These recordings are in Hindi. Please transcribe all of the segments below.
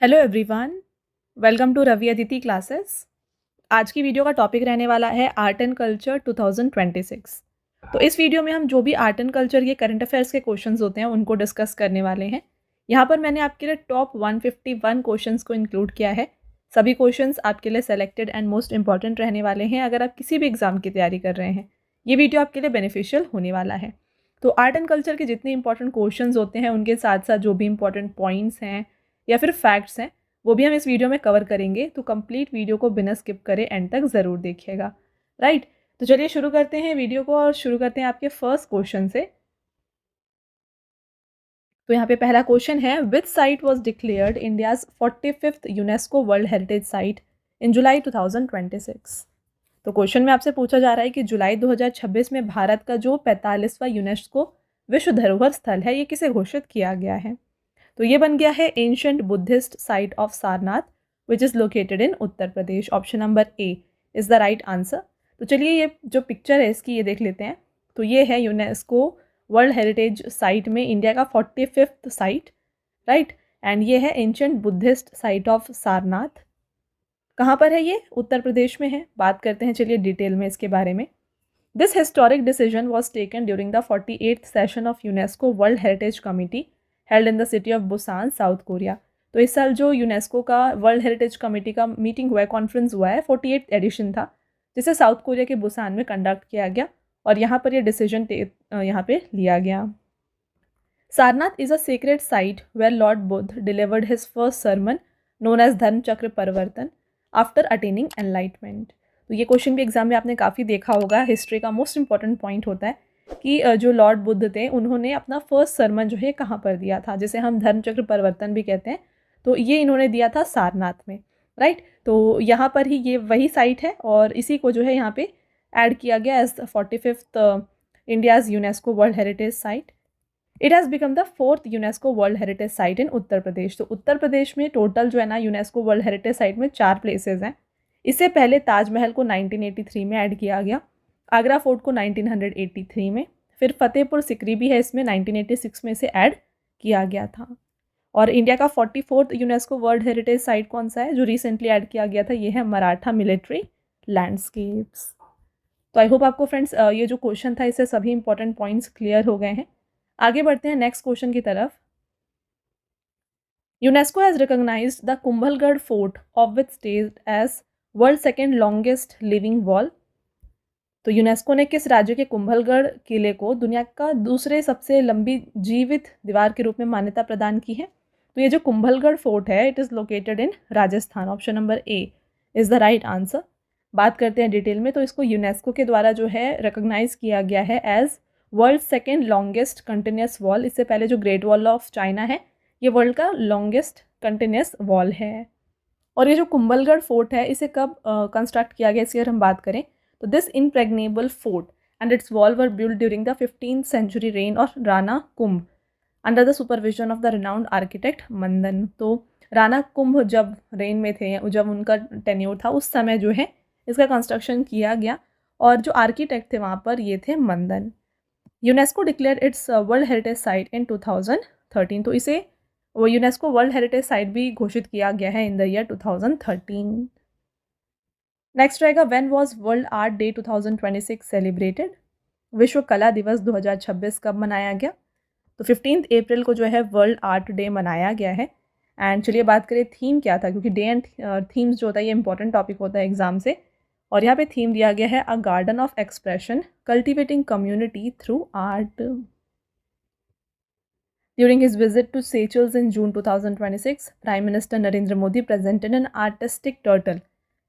Hello everyone, welcome to Ravi Aditi classes. आज की वीडियो का टॉपिक रहने वाला है आर्ट एंड कल्चर 2026। तो इस वीडियो में हम जो भी आर्ट एंड कल्चर के करंट अफेयर्स के क्वेश्चंस होते हैं उनको डिस्कस करने वाले हैं। यहाँ पर मैंने आपके लिए टॉप 151 क्वेश्चंस को इंक्लूड किया है। सभी क्वेश्चंस आपके लिए सेलेक्टेड एंड मोस्ट इंपॉर्टेंट रहने वाले हैं अगर आप किसी भी एग्जाम की तैयारी कर रहे हैं। ये वीडियो आपके लिए बेनिफिशियल होने वाला है। तो आर्ट एंड कल्चर के जितने इंपॉर्टेंट क्वेश्चंस होते हैं उनके साथ साथ जो भी इंपॉर्टेंट पॉइंट्स हैं या फिर फैक्ट्स हैं वो भी हम इस वीडियो में कवर करेंगे। तो कंप्लीट वीडियो को बिना स्किप करे एंड तक ज़रूर देखिएगा। राइट, तो चलिए शुरू करते हैं वीडियो को और शुरू करते हैं आपके फर्स्ट क्वेश्चन से। तो यहाँ पे पहला क्वेश्चन है, which site was declared India's 45th UNESCO world heritage site in July 2026। तो क्वेश्चन में आपसे पूछा जा रहा है कि जुलाई 2026 में भारत का जो 45वां यूनेस्को विश्व धरोहर स्थल है ये किसे घोषित किया गया है। तो ये बन गया है ancient Buddhist site of Sarnath which is located in Uttar Pradesh. Option number A is the right answer. तो चलिए ये जो पिक्चर है इसकी ये देख लेते हैं। तो ये है यूनेस्को वर्ल्ड हेरिटेज साइट में इंडिया का 45th साइट, राइट। एंड ये है ancient Buddhist site of Sarnath. कहाँ पर है ये? उत्तर प्रदेश में है। बात करते हैं चलिए डिटेल में इसके बारे में। This historic decision was taken during the 48th session of UNESCO world heritage committee held in the city of Busan, south Korea. तो इस साल जो यूनेस्को का वर्ल्ड हेरिटेज कमेटी का मीटिंग हुआ है, कॉन्फ्रेंस हुआ है, 48th एडिशन था जिसे साउथ कोरिया के बुसान में कंडक्ट किया गया और यहाँ पर ये डिसीजन यहाँ पे लिया गया। Sarnath is a secret site where lord Buddha delivered his first sermon known as Dharma Chakra परिवर्तन आफ्टर अटेनिंग एनलाइटमेंट। तो ये क्वेश्चन भी एग्जाम में आपने काफ़ी देखा होगा। हिस्ट्री का मोस्ट इंपॉर्टेंट पॉइंट होता है कि जो लॉर्ड बुद्ध थे उन्होंने अपना फर्स्ट सरमन जो है कहाँ पर दिया था, जिसे हम धर्मचक्र परिवर्तन भी कहते हैं। तो ये इन्होंने दिया था सारनाथ में, राइट। तो यहाँ पर ही ये वही साइट है और इसी को जो है यहाँ पे ऐड किया गया as 45th India's UNESCO world heritage site. It has become the 4th UNESCO world heritage site in Uttar Pradesh. तो उत्तर प्रदेश में टोटल जो है ना यूनेस्को वर्ल्ड हेरिटेज साइट में 4 प्लेसेज हैं। इससे पहले ताजमहल को 1983 में ऐड किया गया, आगरा फोर्ट को 1983 में, फिर फतेहपुर सिकरी भी है इसमें 1986 में से ऐड किया गया था। और इंडिया का 44th UNESCO world heritage site कौन सा है जो रिसेंटली ऐड किया गया था? ये है मराठा मिलिट्री लैंडस्केप्स। तो आई होप आपको फ्रेंड्स ये जो क्वेश्चन था इससे सभी इंपॉर्टेंट पॉइंट्स क्लियर हो गए हैं। आगे बढ़ते हैं नेक्स्ट क्वेश्चन की तरफ। UNESCO has recognised the Kumbhalgarh fort of which state as world second longest living wall. तो यूनेस्को ने किस राज्य के कुंभलगढ़ किले को दुनिया का दूसरे सबसे लंबी जीवित दीवार के रूप में मान्यता प्रदान की है? तो ये जो कुंभलगढ़ फोर्ट है it is located in Rajasthan. Option number A is the right answer. बात करते हैं डिटेल में। तो इसको यूनेस्को के द्वारा जो है रिकॉग्नाइज किया गया है as world second longest continuous wall. इससे पहले जो ग्रेट वॉल ऑफ चाइना है ये वर्ल्ड का लॉन्गेस्ट कंटिन्यूस वॉल है। और ये जो कुंभलगढ़ फोर्ट है इसे कब कंस्ट्रक्ट किया गया इसकी अगर हम बात करें तो this impregnable fort and its wall were built during the 15th century reign of Rana Kumbh under the supervision of the renowned architect मंदन। तो राणा कुंभ जब रेन में थे, जब उनका टेन्योर था उस समय जो है इसका कंस्ट्रक्शन किया गया और जो आर्किटेक्ट थे वहाँ पर ये थे मंदन। UNESCO declare it's world heritage site in 2013। तो इसे वो यूनेस्को वर्ल्ड हेरिटेज साइट भी घोषित किया गया है इन द ईयर 2013। नेक्स्ट रहेगा, when was world art day 2026 celebrated. विश्व कला दिवस 2026 कब मनाया गया? तो 15 अप्रैल को जो है वर्ल्ड आर्ट डे मनाया गया है। एंड चलिए बात करें थीम क्या था, क्योंकि डे एंड थीम्स जो होता है ये इंपॉर्टेंट टॉपिक होता है एग्जाम से। और यहाँ पे थीम दिया गया है a garden of expression cultivating community through art. During his visit to Seychelles in June 2026, prime minister Narendra Modi presented an artistic turtle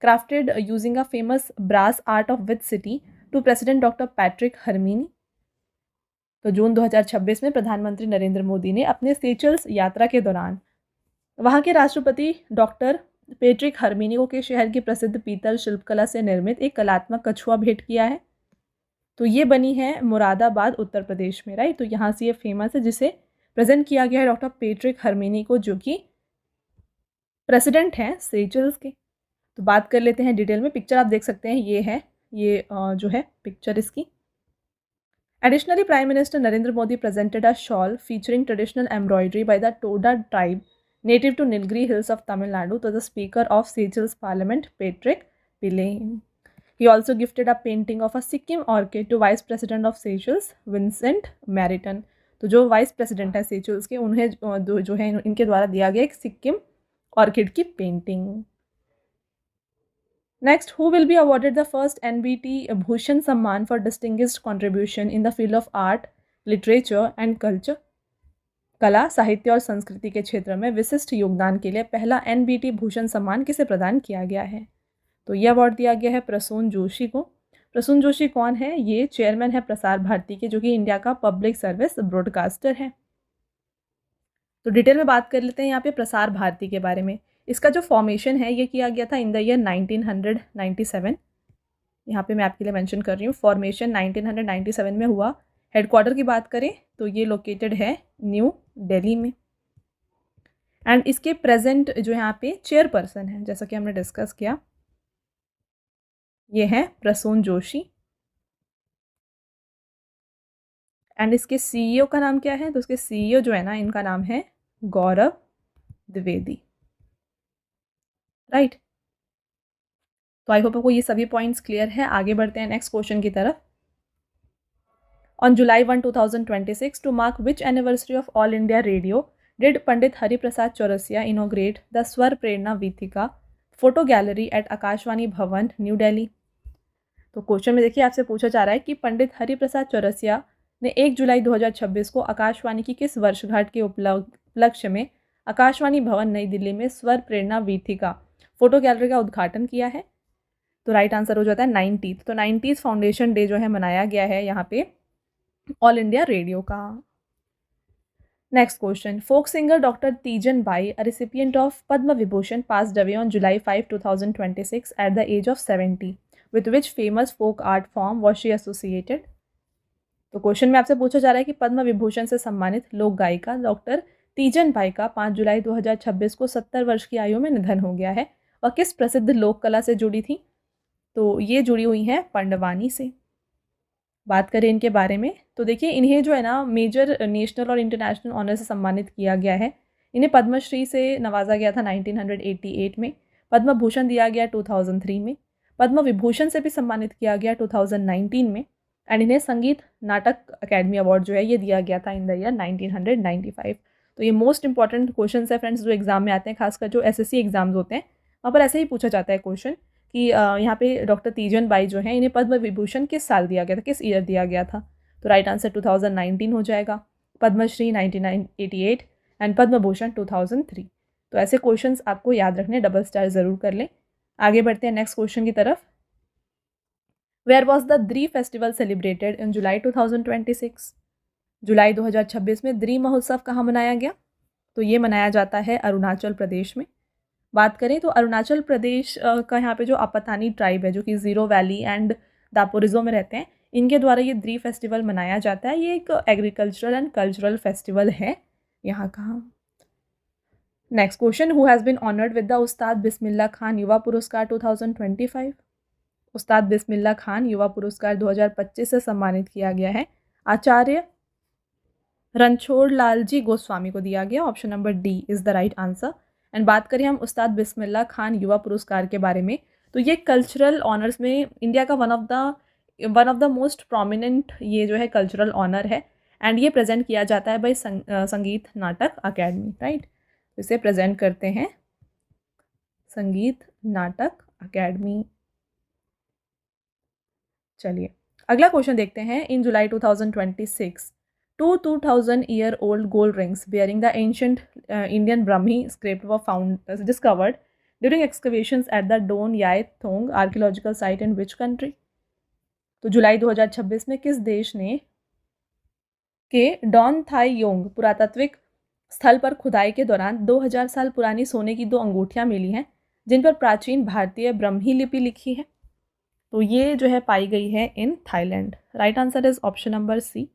crafted using a famous brass art of which city to President doctor Patrick Herminie. तो जून 2026 में प्रधानमंत्री नरेंद्र मोदी ने अपने सेचल्स यात्रा के दौरान वहाँ के राष्ट्रपति डॉक्टर पैट्रिक हरमीनी के शहर की प्रसिद्ध पीतल शिल्पकला से निर्मित एक कलात्मक कछुआ भेंट किया है। तो ये बनी है मुरादाबाद उत्तर प्रदेश में, राइट। तो यहाँ से ये फेमस है जिसे प्रेजेंट किया गया है डॉक्टर पैट्रिक हरमीनी को, जो कि प्रेसिडेंट हैं सेचल्स के। तो बात कर लेते हैं डिटेल में। पिक्चर आप देख सकते हैं, ये है ये जो है पिक्चर इसकी। Additionally prime minister Narendra Modi presented a shawl featuring traditional embroidery by the Toda tribe native to Nilgiri Hills of Tamil Nadu, to the Speaker of Seychelles Parliament, Patrick Pillay. He also gifted a painting of a Sikkim orchid to Vice President of Seychelles, Vincent Meriton. तो जो वाइस प्रेसिडेंट है सेचुअल्स के, उन्हें जो है इनके द्वारा दिया गया एक सिक्किम ऑर्किड की painting. Next, who will be awarded the first NBT Bhushan Samman for distinguished contribution in the field of art, literature and culture. कला, साहित्य और संस्कृति के क्षेत्र में विशिष्ट योगदान के लिए पहला NBT भूषण सम्मान किसे प्रदान किया गया है? तो ये अवार्ड दिया गया है प्रसून जोशी को. प्रसून जोशी कौन है? ये चेयरमैन है प्रसार भारती के, जो कि इंडिया का पब्लिक सर्विस ब्रॉडकास्टर है. तो डिटेल में बात कर लेते हैं यहाँ पे प्रसार भारती के बारे में. इसका जो फॉर्मेशन है ये किया गया था इन द ईयर 1997. यहाँ पे मैं आपके लिए मेंशन कर रही हूँ, फॉर्मेशन 1997 में हुआ. हेडक्वार्टर की बात करें तो ये लोकेटेड है न्यू दिल्ली में. एंड इसके प्रेजेंट जो यहाँ पे चेयरपर्सन है, जैसा कि हमने डिस्कस किया, ये है प्रसून जोशी. एंड इसके CEO का नाम क्या है? तो इसके CEO जो है ना, इनका नाम है गौरव द्विवेदी. राइट. तो आई होप आपको ये सभी पॉइंट्स क्लियर है. आगे बढ़ते हैं नेक्स्ट क्वेश्चन की तरफ. On July 1, 2026, to mark which anniversary of All India Radio did Pandit Hariprasad Chaurasia inaugurate the Swar Prerna Vithika photo gallery at Akashvani Bhavan, New Delhi. तो क्वेश्चन में देखिए आपसे पूछा जा रहा है कि पंडित हरिप्रसाद चौरसिया ने 1 जुलाई 2026 को आकाशवाणी की किस वर्षगांठ के उपलक्ष्य में आकाशवाणी भवन नई दिल्ली में स्वर प्रेरणा वीथिका फोटो गैलरी का उद्घाटन किया है? तो राइट आंसर हो जाता है 90th. तो 90th फाउंडेशन डे जो है मनाया गया है यहाँ पे ऑल इंडिया रेडियो का. Next question, folk singer doctor Teejan Bai, a recipient of Padma Vibhushan, passed away on July 5, 2026 at the age of 70. With which famous folk art form was she associated? तो क्वेश्चन में आपसे पूछा जा रहा है कि पद्म विभूषण से सम्मानित लोक गायिका डॉक्टर तीजन बाई का 5 जुलाई 2026 को 70 वर्ष की आयु में निधन हो गया है और किस प्रसिद्ध लोक कला से जुड़ी थी? तो ये जुड़ी हुई हैं पंडवानी से. बात करें इनके बारे में तो देखिए, इन्हें जो है ना मेजर नेशनल और इंटरनेशनल ऑनर से सम्मानित किया गया है. इन्हें पद्मश्री से नवाजा गया था 1988 में. पद्म भूषण दिया गया 2003 में. पद्म विभूषण से भी सम्मानित किया गया 2019 में. एंड इन्हें संगीत नाटक अकेडमी अवार्ड जो है ये दिया गया था इन द ईयर 1995. तो ये मोस्ट इंपॉर्टेंट क्वेश्चन है फ्रेंड्स जो एग्जाम में आते हैं, खासकर जो SSC एग्जाम्स होते हैं वहाँ पर ऐसे ही पूछा जाता है क्वेश्चन कि यहाँ पे डॉक्टर तीजन बाई जो है इन्हें पद्म विभूषण किस साल दिया गया था, किस ईयर दिया गया था? तो राइट आंसर 2019 हो जाएगा. पद्मश्री 1988 एंड पद्म भूषण 2003. तो ऐसे क्वेश्चंस आपको याद रखने, डबल स्टार ज़रूर कर लें. आगे बढ़ते हैं नेक्स्ट क्वेश्चन की तरफ. वेयर वॉज द द्री फेस्टिवल सेलिब्रेटेड इन जुलाई 2026? जुलाई 2026 में द्री महोत्सव कहाँ मनाया गया? तो ये मनाया जाता है अरुणाचल प्रदेश में. बात करें तो अरुणाचल प्रदेश का यहाँ पे जो अपतानी ट्राइब है जो कि ज़ीरो वैली एंड दापोरिजो में रहते हैं, इनके द्वारा ये द्री फेस्टिवल मनाया जाता है. ये एक एग्रीकल्चरल एंड कल्चरल फेस्टिवल है यहाँ का. Next question, who has been honoured with the Ustad Bismillah Khan युवा पुरस्कार 2025? उस्ताद बिस्मिल्लाह खान युवा पुरस्कार 2025 से सम्मानित किया गया है. आचार्य रणछोड़ लाल जी गोस्वामी को दिया गया. Option number D is the right answer. And बात करें हम उस्ताद बिस्मिल्लाह खान युवा पुरस्कार के बारे में तो ये कल्चरल ऑनर्स में इंडिया का one of the most prominent ये जो है कल्चरल ऑनर है. एंड ये प्रेजेंट किया जाता है बाय संगीत नाटक अकेडमी. राइट, इसे प्रेजेंट करते हैं संगीत नाटक अकेडमी. चलिए अगला क्वेश्चन देखते हैं. इन July 2026 two 2000-year-old gold rings bearing the ancient Indian Brahmi script were discovered during excavations at the Don Yai Thong archaeological site in which country? तो जुलाई 2026 में किस देश ने के डॉन थाई योंग पुरातात्विक स्थल पर खुदाई के दौरान 2000 साल पुरानी सोने की 2 अंगूठियां मिली हैं जिन पर प्राचीन भारतीय ब्रह्मी लिपि लिखी है? तो ये जो है पाई गई है in Thailand. Right answer is option number C.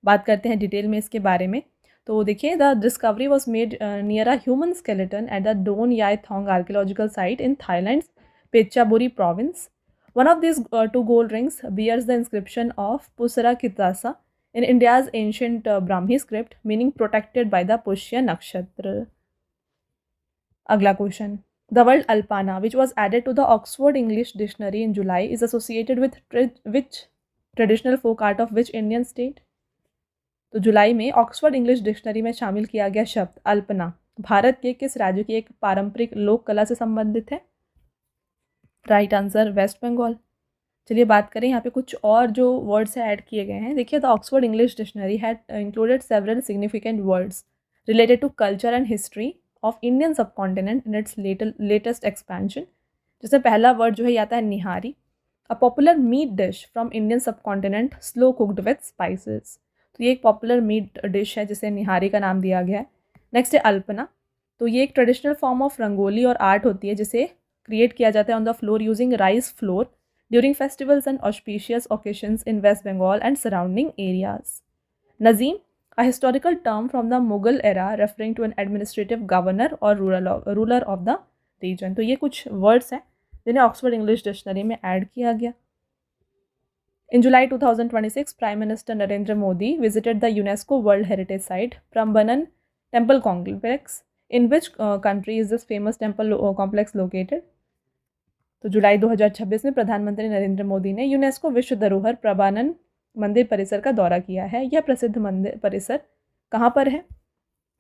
बात करते हैं डिटेल में इसके बारे में. तो देखिए, the discovery was made near a human skeleton at the Don Yai Thong archaeological site in Thailand Phetchaburi province. One of this 2 gold rings bears the inscription of Pusara Kitasa in India's ancient Brahmi script, meaning protected by the Pushya Nakshatra. अगला question, the word Alpana which was added to the Oxford English dictionary in July is associated with which traditional folk art of which Indian state. तो जुलाई में ऑक्सफोर्ड इंग्लिश डिक्शनरी में शामिल किया गया शब्द अल्पना भारत के किस राज्य की एक पारंपरिक लोक कला से संबंधित है। Right answer West Bengal. चलिए बात करें यहाँ पे कुछ और जो वर्ड्स ऐड किए गए हैं। देखिए, the Oxford English dictionary had included several significant words related to culture and history of Indian subcontinent in its latest expansion. जिसमें पहला वर्ड जो है आता है nihari, a popular meat dish from Indian subcontinent slow cooked with spices. तो ये एक पॉपुलर मीट डिश है जिसे निहारी का नाम दिया गया है। नेक्स्ट है अल्पना, तो ये एक ट्रेडिशनल फॉर्म ऑफ रंगोली और आर्ट होती है जिसे क्रिएट किया जाता है on the floor using rice flour during festivals and auspicious occasions in West Bengal and surrounding areas. Nazim, a historical term from the Mughal era referring to an administrative governor or ruler of the region। तो ये कुछ वर्ड्स हैं जिन्हें ऑक्सफोर्ड इंग्लिश डिक्शनरी में ऐड किया गया। In July 2026, Prime Minister Narendra Modi visited the UNESCO World Heritage Site Prambanan Temple Complex। In which country is this famous temple complex located? तो जुलाई 2026 में प्रधानमंत्री नरेंद्र मोदी ने यूनेस्को विश्व धरोहर प्रबानन मंदिर परिसर का दौरा किया है। यह प्रसिद्ध मंदिर परिसर कहाँ पर है?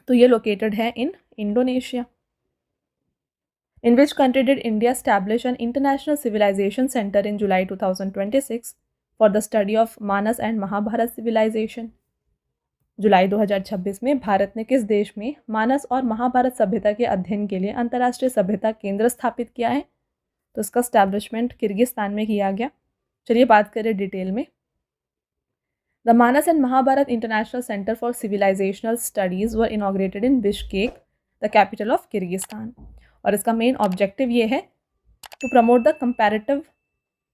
तो ये लोकेटेड है in Indonesia. In which country did India establish an international civilisation centre in July 2026 for the study of Manas and Mahabharata civilisation. जुलाई 2026 में भारत ने किस देश में मानस और महाभारत सभ्यता के अध्ययन के लिए अंतर्राष्ट्रीय सभ्यता केंद्र स्थापित किया है? तो इसका स्टैब्लिशमेंट किर्गिस्तान में किया गया। चलिए बात करें डिटेल में। The Manas and Mahabharata international centre for civilisational studies were inaugurated in Bishkek, the capital of Kyrgyzstan. और इसका मेन ऑब्जेक्टिव ये है to promote the comparative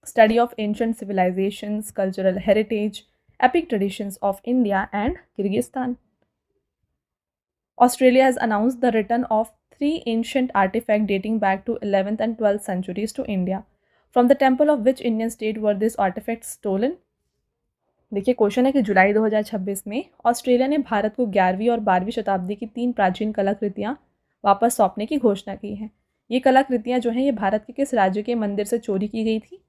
study of ancient civilisations, cultural heritage, epic traditions of India and Kyrgyzstan. Australia has announced the return of 3 ancient artifacts dating back to 11th and 12th centuries to India. From the temple of which Indian state were these artifacts stolen? देखिए, क्वेश्चन है कि जुलाई 2026 में ऑस्ट्रेलिया ने भारत को 11वीं और 12वीं शताब्दी की 3 प्राचीन कलाकृतियाँ वापस सौंपने की घोषणा की है। ये कलाकृतियाँ जो हैं ये भारत के किस राज्य के मंदिर से चोरी की गई थी?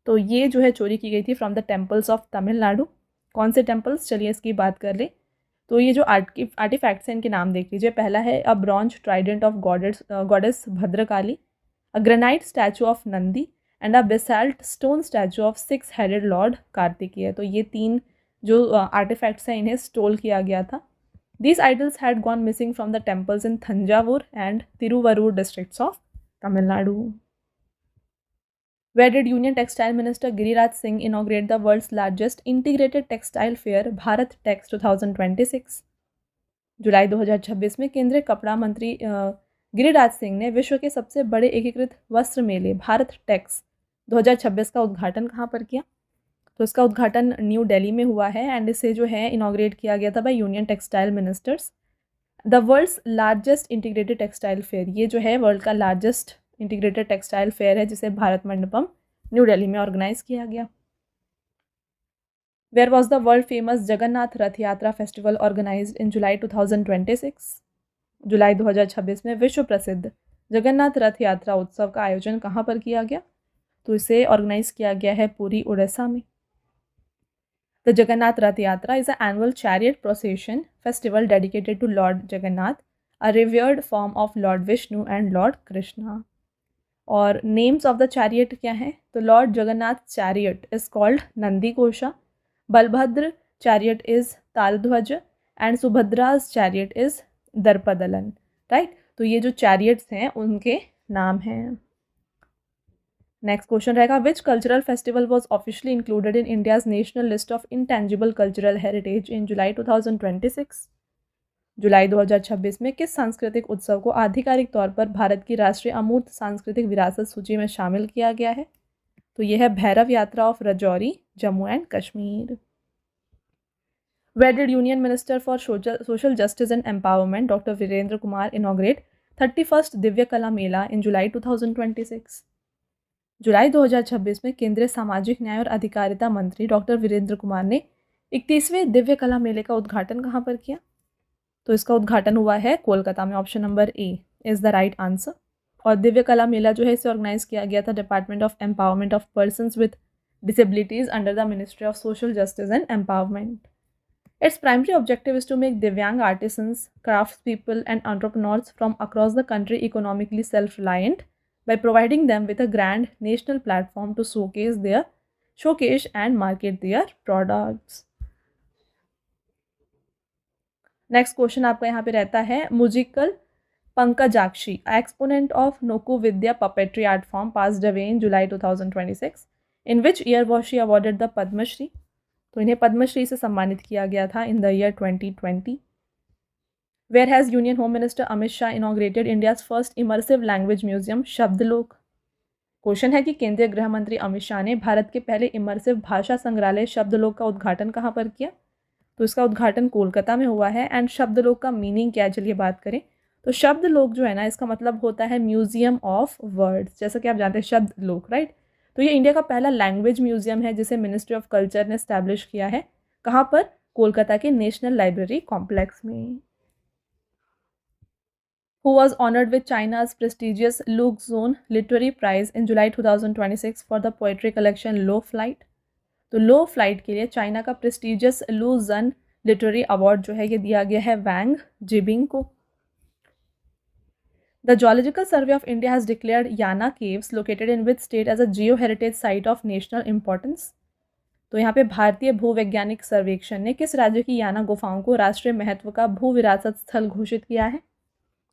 तो ये जो है चोरी की गई थी from the temples of Tamil Nadu. कौन से टेम्पल्स, चलिए इसकी बात कर ले। तो ये जो आर्टिफैक्ट्स हैं इनके नाम देख लीजिए। पहला है a bronze trident of goddess Bhadrakali, a granite statue of Nandi and a basalt stone statue of 6 headed lord Kartikeya. तो ये 3 जो आर्टिफैक्ट्स हैं इन्हें स्टोल किया गया था। These idols had gone missing from the temples in Thanjavur and Tiruvarur districts of Tamil Nadu. Where did Union Textile Minister Giriraj Singh inaugurate the world's largest integrated textile fair, Bharat Tex 2026? जुलाई 2026 में केंद्रीय कपड़ा मंत्री गिरिराज सिंह ने विश्व के सबसे बड़े एकीकृत वस्त्र मेले भारत टेक्स 2026 का उद्घाटन कहाँ पर किया? तो इसका उद्घाटन न्यू दिल्ली में हुआ है एंड इसे जो है इनॉग्रेट किया गया था by union textile ministers. The world's largest integrated textile fair, ये जो है वर्ल्ड का लार्जेस्ट इंटीग्रेटेड टेक्सटाइल फेयर है जिसे भारत मंडपम न्यू दिल्ली में ऑर्गेनाइज किया गया। Where was the world famous Jagannath Rath Yatra festival organised in July 2026? जुलाई 2026 में विश्व प्रसिद्ध जगन्नाथ रथ यात्रा उत्सव का आयोजन कहाँ पर किया गया? तो इसे ऑर्गेनाइज किया गया है पुरी, उड़ीसा में। The Jagannath Rath Yatra is a annual chariot procession festival dedicated to lord Jagannath, a revered form of lord Vishnu and lord Krishna. और नेम्स ऑफ द चैरियट क्या हैं? तो lord Jagannath chariot is called Nandi Ghosha, Balabhadra chariot is Taladhwaja and Subhadra's chariot is Darpadalan. Right, तो ये जो चैरियट्स हैं उनके नाम हैं। नेक्स्ट क्वेश्चन रहेगा, which cultural festival was officially included in India's national list of intangible cultural heritage in July 2026? जुलाई 2026 में किस सांस्कृतिक उत्सव को आधिकारिक तौर पर भारत की राष्ट्रीय अमूर्त सांस्कृतिक विरासत सूची में शामिल किया गया है? तो यह है Bhairav Yatra of Rajouri, Jammu and Kashmir. Where did union minister for social justice and empowerment doctor Virendra Kumar inaugurate 31st Divya कला मेला इन जुलाई 2026? जुलाई 2026 में केंद्रीय सामाजिक न्याय और अधिकारिता मंत्री डॉक्टर वीरेंद्र कुमार ने 31वें दिव्य कला मेले का उद्घाटन कहाँ पर किया? तो इसका उद्घाटन हुआ है कोलकाता में, option number A. Is the right answer. और दिव्य कला मेला जो है इसे ऑर्गेनाइज किया गया था department of empowerment of persons with disabilities under the ministry of social justice and empowerment. Its primary objective is to make Divyang artisans, craftspeople, and entrepreneurs from across the country economically self-reliant by providing them with a grand national platform to showcase and market their products. Next question आपका यहाँ पे रहता है Moozhikkal Pankajakshi exponent of Nokku Vidya puppetry art form passed away in July 2026 in which year was she awarded the Padmashri. तो इन्हें पद्मश्री से सम्मानित किया गया था in the year 2020। Where has union home minister Amit Shah inaugurated India's first immersive language museum Shabdalok. Question है कि केंद्रीय गृह मंत्री अमित शाह ने भारत के पहले इमर्सिव भाषा संग्रहालय शब्दलोक का उद्घाटन कहाँ पर किया। तो इसका उद्घाटन कोलकाता में हुआ है। एंड शब्दलोक का मीनिंग क्या है चलिए बात करें तो शब्दलोक जो है ना इसका मतलब होता है म्यूजियम ऑफ वर्ड्स, जैसा कि आप जानते हैं शब्दलोक, राइट। तो ये इंडिया का पहला लैंग्वेज म्यूजियम है जिसे मिनिस्ट्री ऑफ कल्चर ने स्टैब्लिश किया है। कहाँ पर? कोलकाता के नेशनल लाइब्रेरी कॉम्प्लेक्स में। Who was honored with China's prestigious Lugzhon Literary Prize in July 2026 for the poetry collection Low Flight? तो लो फ्लाइट के लिए चाइना का प्रेस्टिजियस लूजन लिटरेरी अवार्ड जो है ये दिया गया है वैंग जिबिंग को। The zoological survey of India has declared Yana caves located in which state as a geo heritage site of national importance. तो यहाँ पे भारतीय भूवैज्ञानिक सर्वेक्षण ने किस राज्य की याना गुफाओं को राष्ट्रीय महत्व का भू विरासत स्थल घोषित किया है।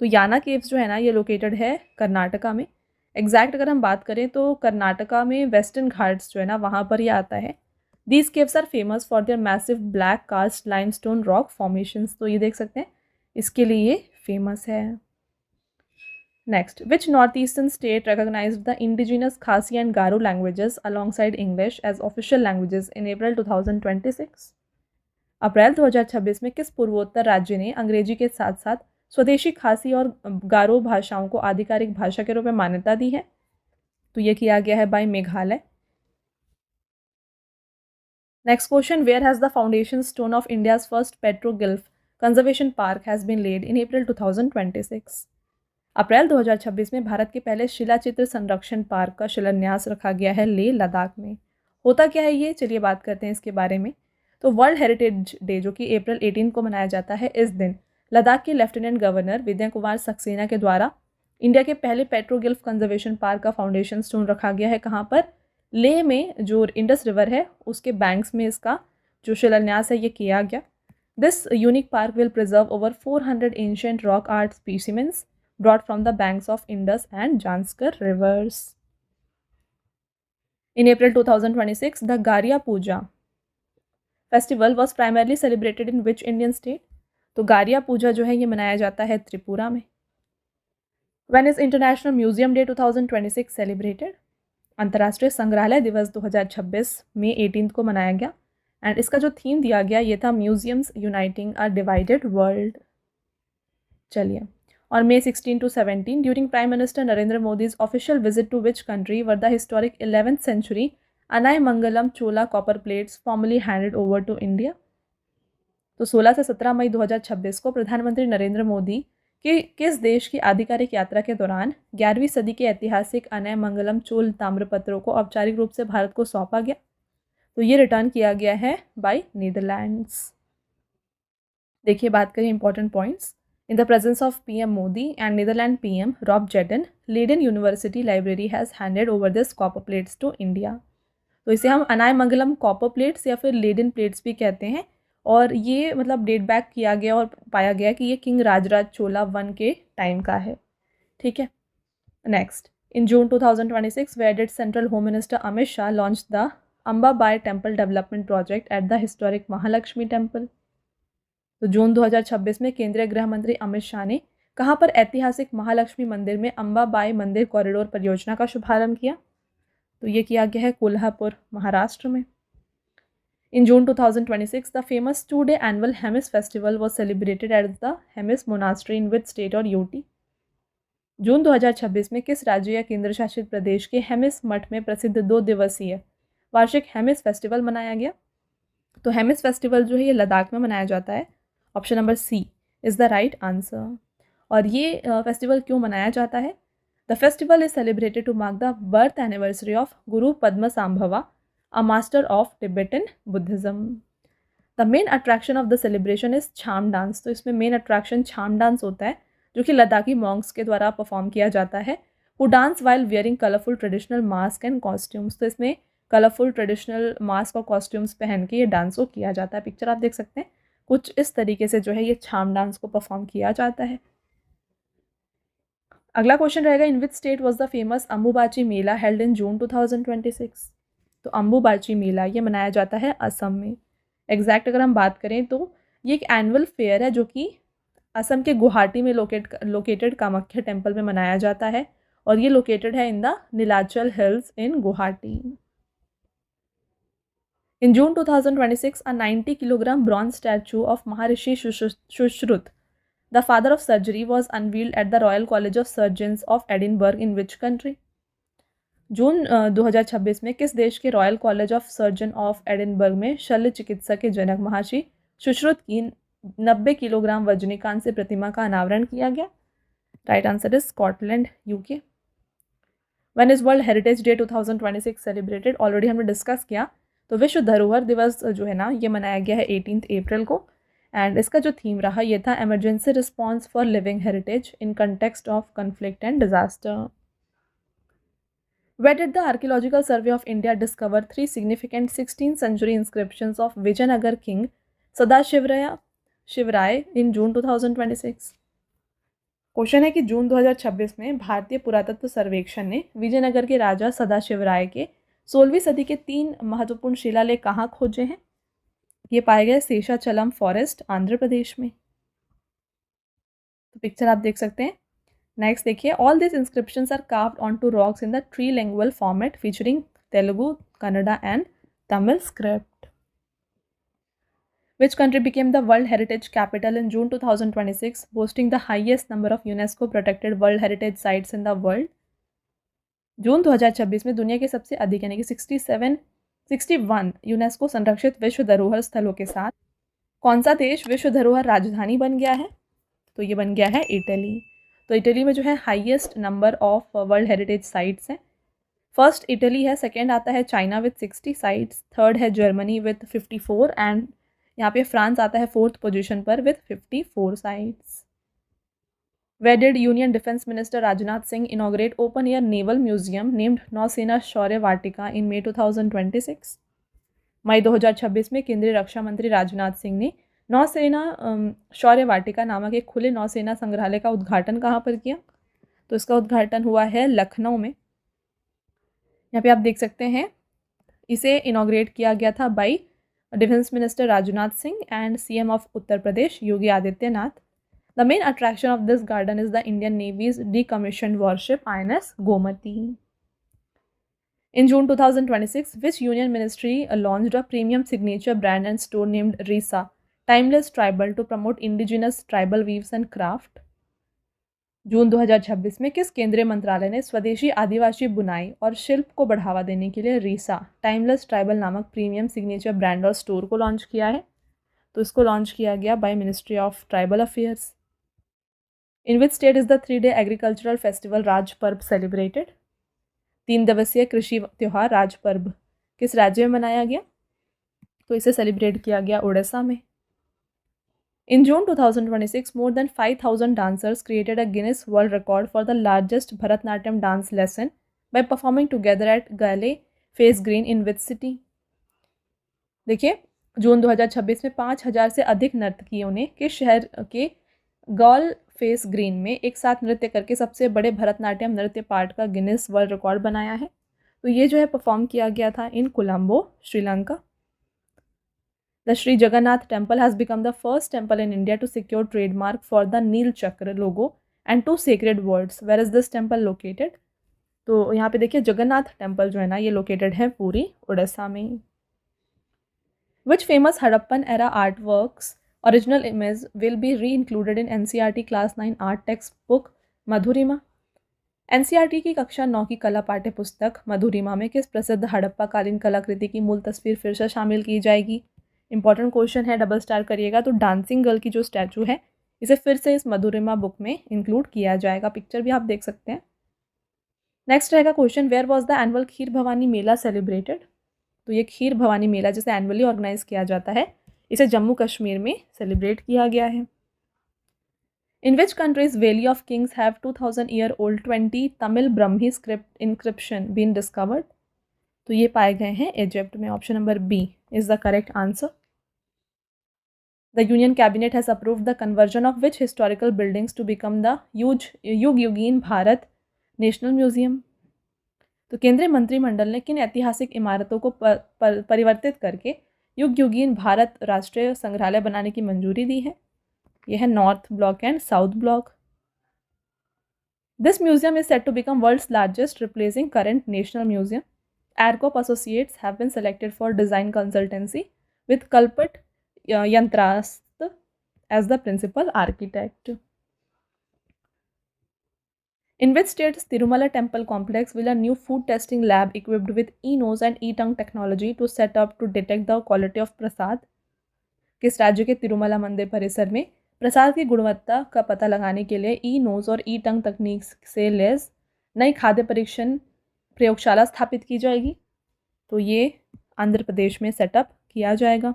तो याना केव्स जो है ना ये लोकेटेड है कर्नाटका में। एग्जैक्ट अगर हम बात करें तो कर्नाटका में वेस्टर्न घाट्स जो है ना वहाँ पर ये आता है। These caves are famous for their massive black cast limestone rock formations। तो ये देख सकते हैं इसके लिए फेमस है। Next, which north eastern state recognized the indigenous Khasi and Garo languages alongside English as official languages in April 2026? April 2026 में किस पूर्वोत्तर राज्य ने अंग्रेजी के साथ साथ स्वदेशी खासी और गारो भाषाओं को आधिकारिक भाषा के रूप में मान्यता दी है। तो ये किया गया है by Meghalaya. Next question, where has the foundation stone of India's first petroglyph conservation park has been laid in April 2026? April 2026 में भारत के पहले शिलाचित्र संरक्षण पार्क का शिलान्यास रखा गया है लेह लद्दाख में। होता क्या है ये चलिए बात करते हैं इसके बारे में। तो वर्ल्ड हेरिटेज डे जो कि अप्रैल 18 को मनाया जाता है, इस दिन लद्दाख के लेफ्टिनेंट गवर्नर विजय कुमार सक्सेना के द्वारा इंडिया के पहले पेट्रोगिल्फ कंजर्वेशन पार्क का फाउंडेशन स्टोन रखा गया है। कहाँ पर? लेह में जो इंडस रिवर है उसके बैंक्स में इसका जो शिलान्यास है ये किया गया। This unique park will preserve over 400 ancient rock art specimens brought from the banks of Indus and Zanskar rivers. In April 2026, the Garya Puja festival was primarily celebrated in which Indian state? तो गारिया पूजा जो है ये मनाया जाता है त्रिपुरा में। When is International Museum Day 2026 celebrated? अंतर्राष्ट्रीय संग्रहालय दिवस 2026 मई 18 को मनाया गया। एंड इसका जो थीम दिया गया ये था museums uniting a divided world. चलिए, और May 16 to 17 during prime minister Narendra Modi's official visit to which country were the historic 11th century Anaimangalam Chola copper plates formally handed over to India. तो 16 से 17 मई 2026 को प्रधानमंत्री नरेंद्र मोदी कि किस देश की आधिकारिक यात्रा के दौरान 11वीं सदी के ऐतिहासिक अनायमंगलम चोल ताम्रपत्रों को औपचारिक रूप से भारत को सौंपा गया। तो ये रिटर्न किया गया है बाय नीदरलैंड्स। देखिए बात करें important points. In the presence of PM Modi and Netherland PM Rob Jetten, Leiden university library has handed over this copper plates to India. तो इसे हम अनायमंगलम कॉपर प्लेट्स या फिर लेडन प्लेट्स भी कहते हैं। और ये मतलब डेट बैक किया गया और पाया गया कि ये किंग राजराज चोला 1 के टाइम का है। ठीक है, next, in June 2026 where did central home minister Amit Shah launch the Ambabai temple development project at the historic Mahalakshmi temple. तो जून 2026 में केंद्रीय गृह मंत्री अमित शाह ने कहाँ पर ऐतिहासिक महालक्ष्मी मंदिर में अंबाबाई मंदिर कॉरिडोर परियोजना का शुभारंभ किया। तो ये किया गया है कोल्हापुर महाराष्ट्र में। In June 2026, the famous 2-day annual Hemis festival was celebrated at the Hemis Monastery in which state और UT? जून 2026 में किस राज्य या केंद्र शासित प्रदेश के हेमिस मठ में प्रसिद्ध 2 दिवसीय वार्षिक हेमिस फेस्टिवल मनाया गया। तो हेमिस फेस्टिवल जो है ये लद्दाख में मनाया जाता है। Option number C is the right answer. और ये फेस्टिवल क्यों मनाया जाता है? The festival is celebrated to mark the birth anniversary of Guru Padmasambhava, a master of Tibetan Buddhism. The main attraction of the celebration is Chham dance. तो इसमें मेन अट्रैक्शन छाम डांस होता है, जो कि लद्दाखी मॉन्क्स के द्वारा परफॉर्म किया जाता है, who dance while wearing colourful traditional mask and costumes. तो इसमें कलरफुल ट्रेडिशनल मास्क और कॉस्ट्यूम्स पहन के ये डांस को किया जाता है। पिक्चर आप देख सकते हैं, कुछ इस तरीके से जो है ये छाम डांस को परफॉर्म किया जाता है। अगला क्वेश्चन रहेगा, in which state was the famous Ambubachi Mela held in June 2026? तो अम्बुबाची मेला ये मनाया जाता है असम में। एग्जैक्ट अगर हम बात करें तो ये एक एनुअल फेयर है जो कि असम के गुवाहाटी में लोकेटेड कामाख्या टेम्पल में मनाया जाता है, और ये लोकेटेड है in the Nilachal hills in Guwahati. In June 2026, a 90 kilogram bronze statue of Maharishi Shushruth, the father of surgery, was unveiled at the Royal College of Surgeons of Edinburgh in which country? जून 2026 में किस देश के royal college of surgeon of Edinburgh में शल्य चिकित्सा के जनक महर्षि सुश्रुत की 90 किलोग्राम वजनीकांत से प्रतिमा का अनावरण किया गया? Right answer is Scotland, UK. When is world heritage day 2026 celebrated? Already हमने डिस्कस किया। तो विश्व धरोहर दिवस जो है ना, ये मनाया गया है 18 अप्रैल को, एंड इसका जो थीम रहा ये था emergency response for living heritage in context of conflict and disaster. Where did the Archaeological Survey of India discover 3 significant 16th century inscriptions of Vijayanagar king Sadashivraya in June 2026? Question है कि जून 2026 में भारतीय पुरातत्व सर्वेक्षण ने विजयनगर के राजा सदाशिवराय के 16वीं सदी के 3 महत्वपूर्ण शिलालेख कहाँ खोजे हैं? ये पाए गए शेषाचलम फॉरेस्ट, आंध्र प्रदेश में। तो पिक्चर आप देख सकते हैं। नेक्स्ट देखिए, all this inscriptions are carved onto rocks in the trilingual format featuring Telugu, Kannada and Tamil script. Which country became the World Heritage Capital in June 2026, boasting the highest number of UNESCO protected World Heritage sites in the world? जून 2026 में दुनिया के सबसे अधिक यानी कि 61 यूनेस्को संरक्षित विश्व धरोहर स्थलों के साथ कौन सा देश विश्व धरोहर राजधानी बन गया है? तो ये बन गया है इटली। तो इटली में जो है highest number of world heritage sites हैं। फर्स्ट इटली है, सेकेंड आता है चाइना विथ 60 साइट्स, थर्ड है जर्मनी विथ 54 एंड यहाँ पे फ्रांस आता है 4th पोजीशन पर with 54 sites. Where did Union Defence Minister Rajnath Singh inaugurate open-air naval museum named नौसेना शौर्य वाटिका in May 2026? मई 2026 में केंद्रीय रक्षा मंत्री राजनाथ सिंह ने नौसेना शौर्य वाटिका नामक एक खुले नौसेना संग्रहालय का उद्घाटन कहाँ पर किया? तो इसका उद्घाटन हुआ है लखनऊ में। यहाँ पे आप देख सकते हैं, इसे इनॉग्रेट किया गया था by defence minister Rajnath Singh and CM of Uttar Pradesh Yogi Adityanath. The main attraction of this garden is the Indian navy's decommissioned warship INS Gomati. In June 2026, which union ministry launched a premium signature brand and store named Risa Timeless Tribal to promote indigenous tribal weaves and craft? जून 2026 में किस केंद्रीय मंत्रालय ने स्वदेशी आदिवासी बुनाई और शिल्प को बढ़ावा देने के लिए रीसा टाइमलेस ट्राइबल नामक प्रीमियम सिग्नेचर ब्रांड और स्टोर को लॉन्च किया है? तो इसको लॉन्च किया गया by ministry of tribal affairs. In which state is the 3-day agricultural festival Raja Parba celebrated? 3 दिवसीय कृषि त्यौहार राज पर्व किस राज्य में मनाया गया? तो इसे सेलिब्रेट किया गया उड़ीसा में। In June 2026, more than 5,000 dancers created a Guinness World Record for the largest Bharatnatyam dance lesson by performing together at Gale Face Green in which city? देखिए, जून 2026 में 5,000 से अधिक नर्तकियों ने किस शहर के गॉल फेस ग्रीन में एक साथ नृत्य करके सबसे बड़े भरतनाट्यम नृत्य पाठ का गिनेस वर्ल्ड रिकॉर्ड बनाया है? तो ये जो है परफॉर्म किया गया था इन Colombo, Sri Lanka. The Sri Jagannath Temple has become the first temple in India to secure trademark for the Neel Chakra logo and 2 sacred words. Where is this temple located? तो यहाँ पे देखिए जगन्नाथ टेम्पल जो है ना ये लोकेटेड है पूरी उड़ीसा में। Which famous Harappan era artworks original image will be re-included in NCERT Class 9 Art Textbook Madhurima? NCERT की कक्षा 9 की कला पाठ्य पुस्तक मधुरिमा में किस प्रसिद्ध हड़प्पा कालीन कलाकृति की मूल तस्वीर फिर से शामिल की जाएगी? इंपॉर्टेंट क्वेश्चन है, डबल स्टार करिएगा। तो डांसिंग गर्ल की जो स्टैचू है इसे फिर से इस मधुरिमा बुक में इंक्लूड किया जाएगा। पिक्चर भी आप देख सकते हैं। नेक्स्ट रहेगा question, where was the annual Kheer Bhavani mela celebrated. तो ये खीर भवानी मेला जिसे एनुअली ऑर्गेनाइज किया जाता है, इसे जम्मू कश्मीर में सेलिब्रेट किया गया है। In which country's Valley of Kings have 2000 year old 20 Tamil Brahmi script encryption been discovered. तो ये पाए गए हैं इजिप्ट में। Option number B is the correct answer. The union cabinet has approved the conversion of which historical buildings to become the Yugayugeen Bharat national museum. तो केंद्रीय मंत्रिमंडल ने किन ऐतिहासिक इमारतों को परिवर्तित करके युगयुगीन भारत राष्ट्रीय संग्रहालय बनाने की मंजूरी दी है। यह है North Block and South Block. This museum is set to become world's largest, replacing current national museum. Aercop associates have been selected for design consultancy with कल्पट यंत्रास्त as the principal architect. In which states Tirumala Temple Complex will a new food testing lab equipped with e-nose and e-tongue technology to set up to detect the quality of प्रसाद। किस राज्य के तिरुमला मंदिर परिसर में प्रसाद की गुणवत्ता का पता लगाने के लिए ई-नोज और ई-टंग तकनीक से लैस नई खाद्य परीक्षण प्रयोगशाला स्थापित की जाएगी। तो ये आंध्र प्रदेश में सेटअप किया जाएगा।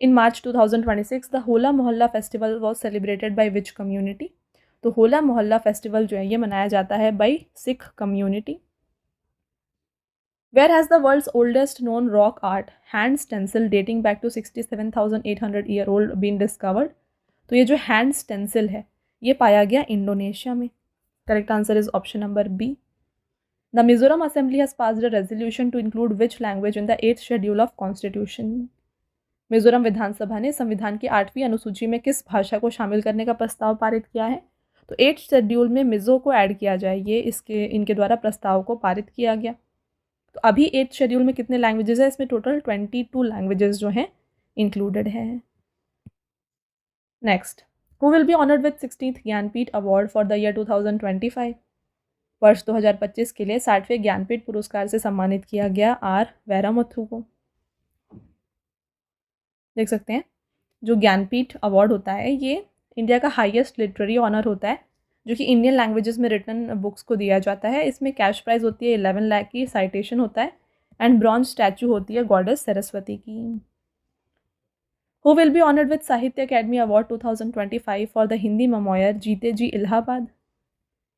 इन मार्च 2026 द होला मोहल्ला festival was celebrated by which community. तो होला मोहल्ला फेस्टिवल जो है ये मनाया जाता है by Sikh community. Where has the world's oldest known rock art hand stencil dating back to 67,800 year old been discovered. तो ये जो हैंड स्टेंसिल है ये पाया गया इंडोनेशिया में। Correct answer is option number B. The Mizoram assembly has passed a resolution to include which language in the 8th schedule of constitution. Mizoram विधानसभा ने संविधान की 8वीं अनुसूची में किस भाषा को शामिल करने का प्रस्ताव पारित किया है। तो 8th शेड्यूल में मिज़ो को ऐड किया जाए, ये इनके द्वारा प्रस्ताव को पारित किया गया। तो अभी 8th शेड्यूल में कितने लैंग्वेजेस है, इसमें टोटल 22 लैंग्वेजेस जो हैं इंक्लूडेड है। Next, who will be honoured with 16th Jnanpith award for the year 2025। वर्ष 2025 के लिए 60वें ज्ञानपीठ पुरस्कार से सम्मानित किया गया आर वैरामुथु को। देख सकते हैं जो ज्ञानपीठ अवार्ड होता है ये इंडिया का हाईएस्ट लिटरेरी ऑनर होता है, जो कि इंडियन लैंग्वेजेस में रिटन बुक्स को दिया जाता है। इसमें कैश प्राइज होती है 11 लाख की, साइटेशन होता है एंड ब्रॉन्ज स्टैचू होती है गॉडेस सरस्वती की। Who will be honoured with Sahitya academy award 2025 for the Hindi memoir Jeete Ji Allahabad.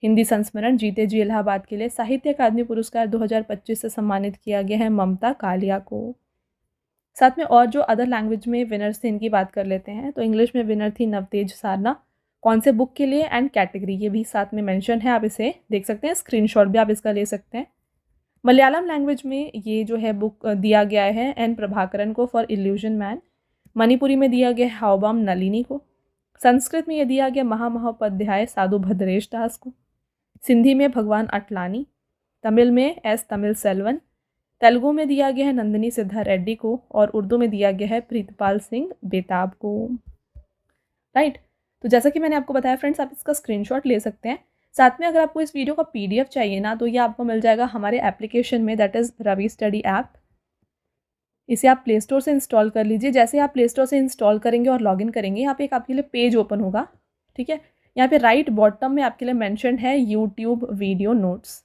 Hindi संस्मरण जीते जी इलाहाबाद के लिए साहित्य अकादमी पुरस्कार 2025 से सम्मानित किया गया है ममता कालिया को। साथ में और जो अदर लैंग्वेज में विनर्स थे इनकी बात कर लेते हैं। तो इंग्लिश में विनर थी नवतेज सारना। कौन से बुक के लिए एंड कैटेगरी ये भी साथ में मेंशन है, आप इसे देख सकते हैं, स्क्रीनशॉट भी आप इसका ले सकते हैं। मलयालम लैंग्वेज में ये जो है बुक दिया गया है एन प्रभाकरन को फॉर इल्यूजन मैन। मणिपुरी में दिया गया हावबाम नलिनी को। संस्कृत में ये दिया गया महामहोपाध्याय साधु भद्रेश दास को। सिंधी में भगवान अटलानी। तमिल में एस तमिल सेल्वन। तेलुगु में दिया गया है नंदिनी सिद्धा रेड्डी को और उर्दू में दिया गया है प्रीतपाल सिंह बेताब को। राइट, तो जैसा कि मैंने आपको बताया फ्रेंड्स, आप इसका स्क्रीनशॉट ले सकते हैं। साथ में अगर आपको इस वीडियो का पीडीएफ चाहिए ना, तो ये आपको मिल जाएगा हमारे एप्लीकेशन में, that is Ravi study app. इसे आप प्ले स्टोर से इंस्टॉल कर लीजिए। जैसे आप प्ले स्टोर से इंस्टॉल करेंगे और लॉगिन करेंगे, यहाँ पे एक आपके लिए पेज ओपन होगा। ठीक है, यहाँ पे राइट बॉटम में आपके लिए मैंशन है यूट्यूब वीडियो नोट्स।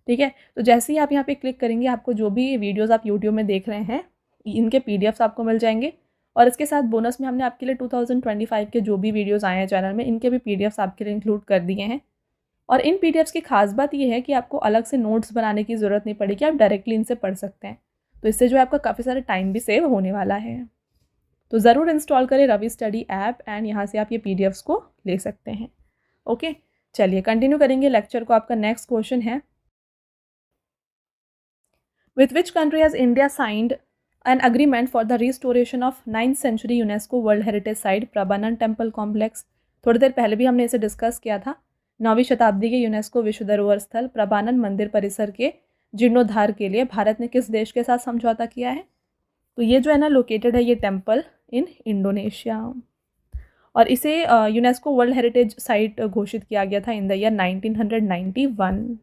ठीक है, तो जैसे ही आप यहाँ पे क्लिक करेंगे, आपको जो भी वीडियोस आप यूट्यूब में देख रहे हैं इनके पीडीएफ्स आपको मिल जाएंगे। और इसके साथ बोनस में हमने आपके लिए 2025 के जो भी वीडियोस आए हैं चैनल में, इनके भी पीडीएफ्स आपके लिए इंक्लूड कर दिए हैं। और इन पीडीएफ्स की खास बात ये है कि आपको अलग से नोट्स बनाने की ज़रूरत नहीं पड़ेगी, आप डायरेक्टली इनसे पढ़ सकते हैं। तो इससे जो है आपका काफ़ी सारा टाइम भी सेव होने वाला है। तो ज़रूर इंस्टॉल करें रवि स्टडी ऐप एंड यहाँ से आप ये पीडीएफ्स को ले सकते हैं। ओके, चलिए कंटिन्यू करेंगे लेक्चर को। आपका नेक्स्ट क्वेश्चन है, with which country has India signed an agreement for the restoration of 9th century UNESCO World Heritage Site Prambanan temple complex. थोड़ी देर पहले भी हमने इसे डिस्कस किया था। 9वीं शताब्दी के यूनेस्को विश्व धरोहर स्थल प्रबानन मंदिर परिसर के जीर्णोद्धार के लिए भारत ने किस देश के साथ समझौता किया है। तो ये जो है ना लोकेटेड है ये टेम्पल इन इंडोनेशिया, और इसे यूनेस्को वर्ल्ड हेरिटेज साइट घोषित किया गया था इन द ईयर 1991।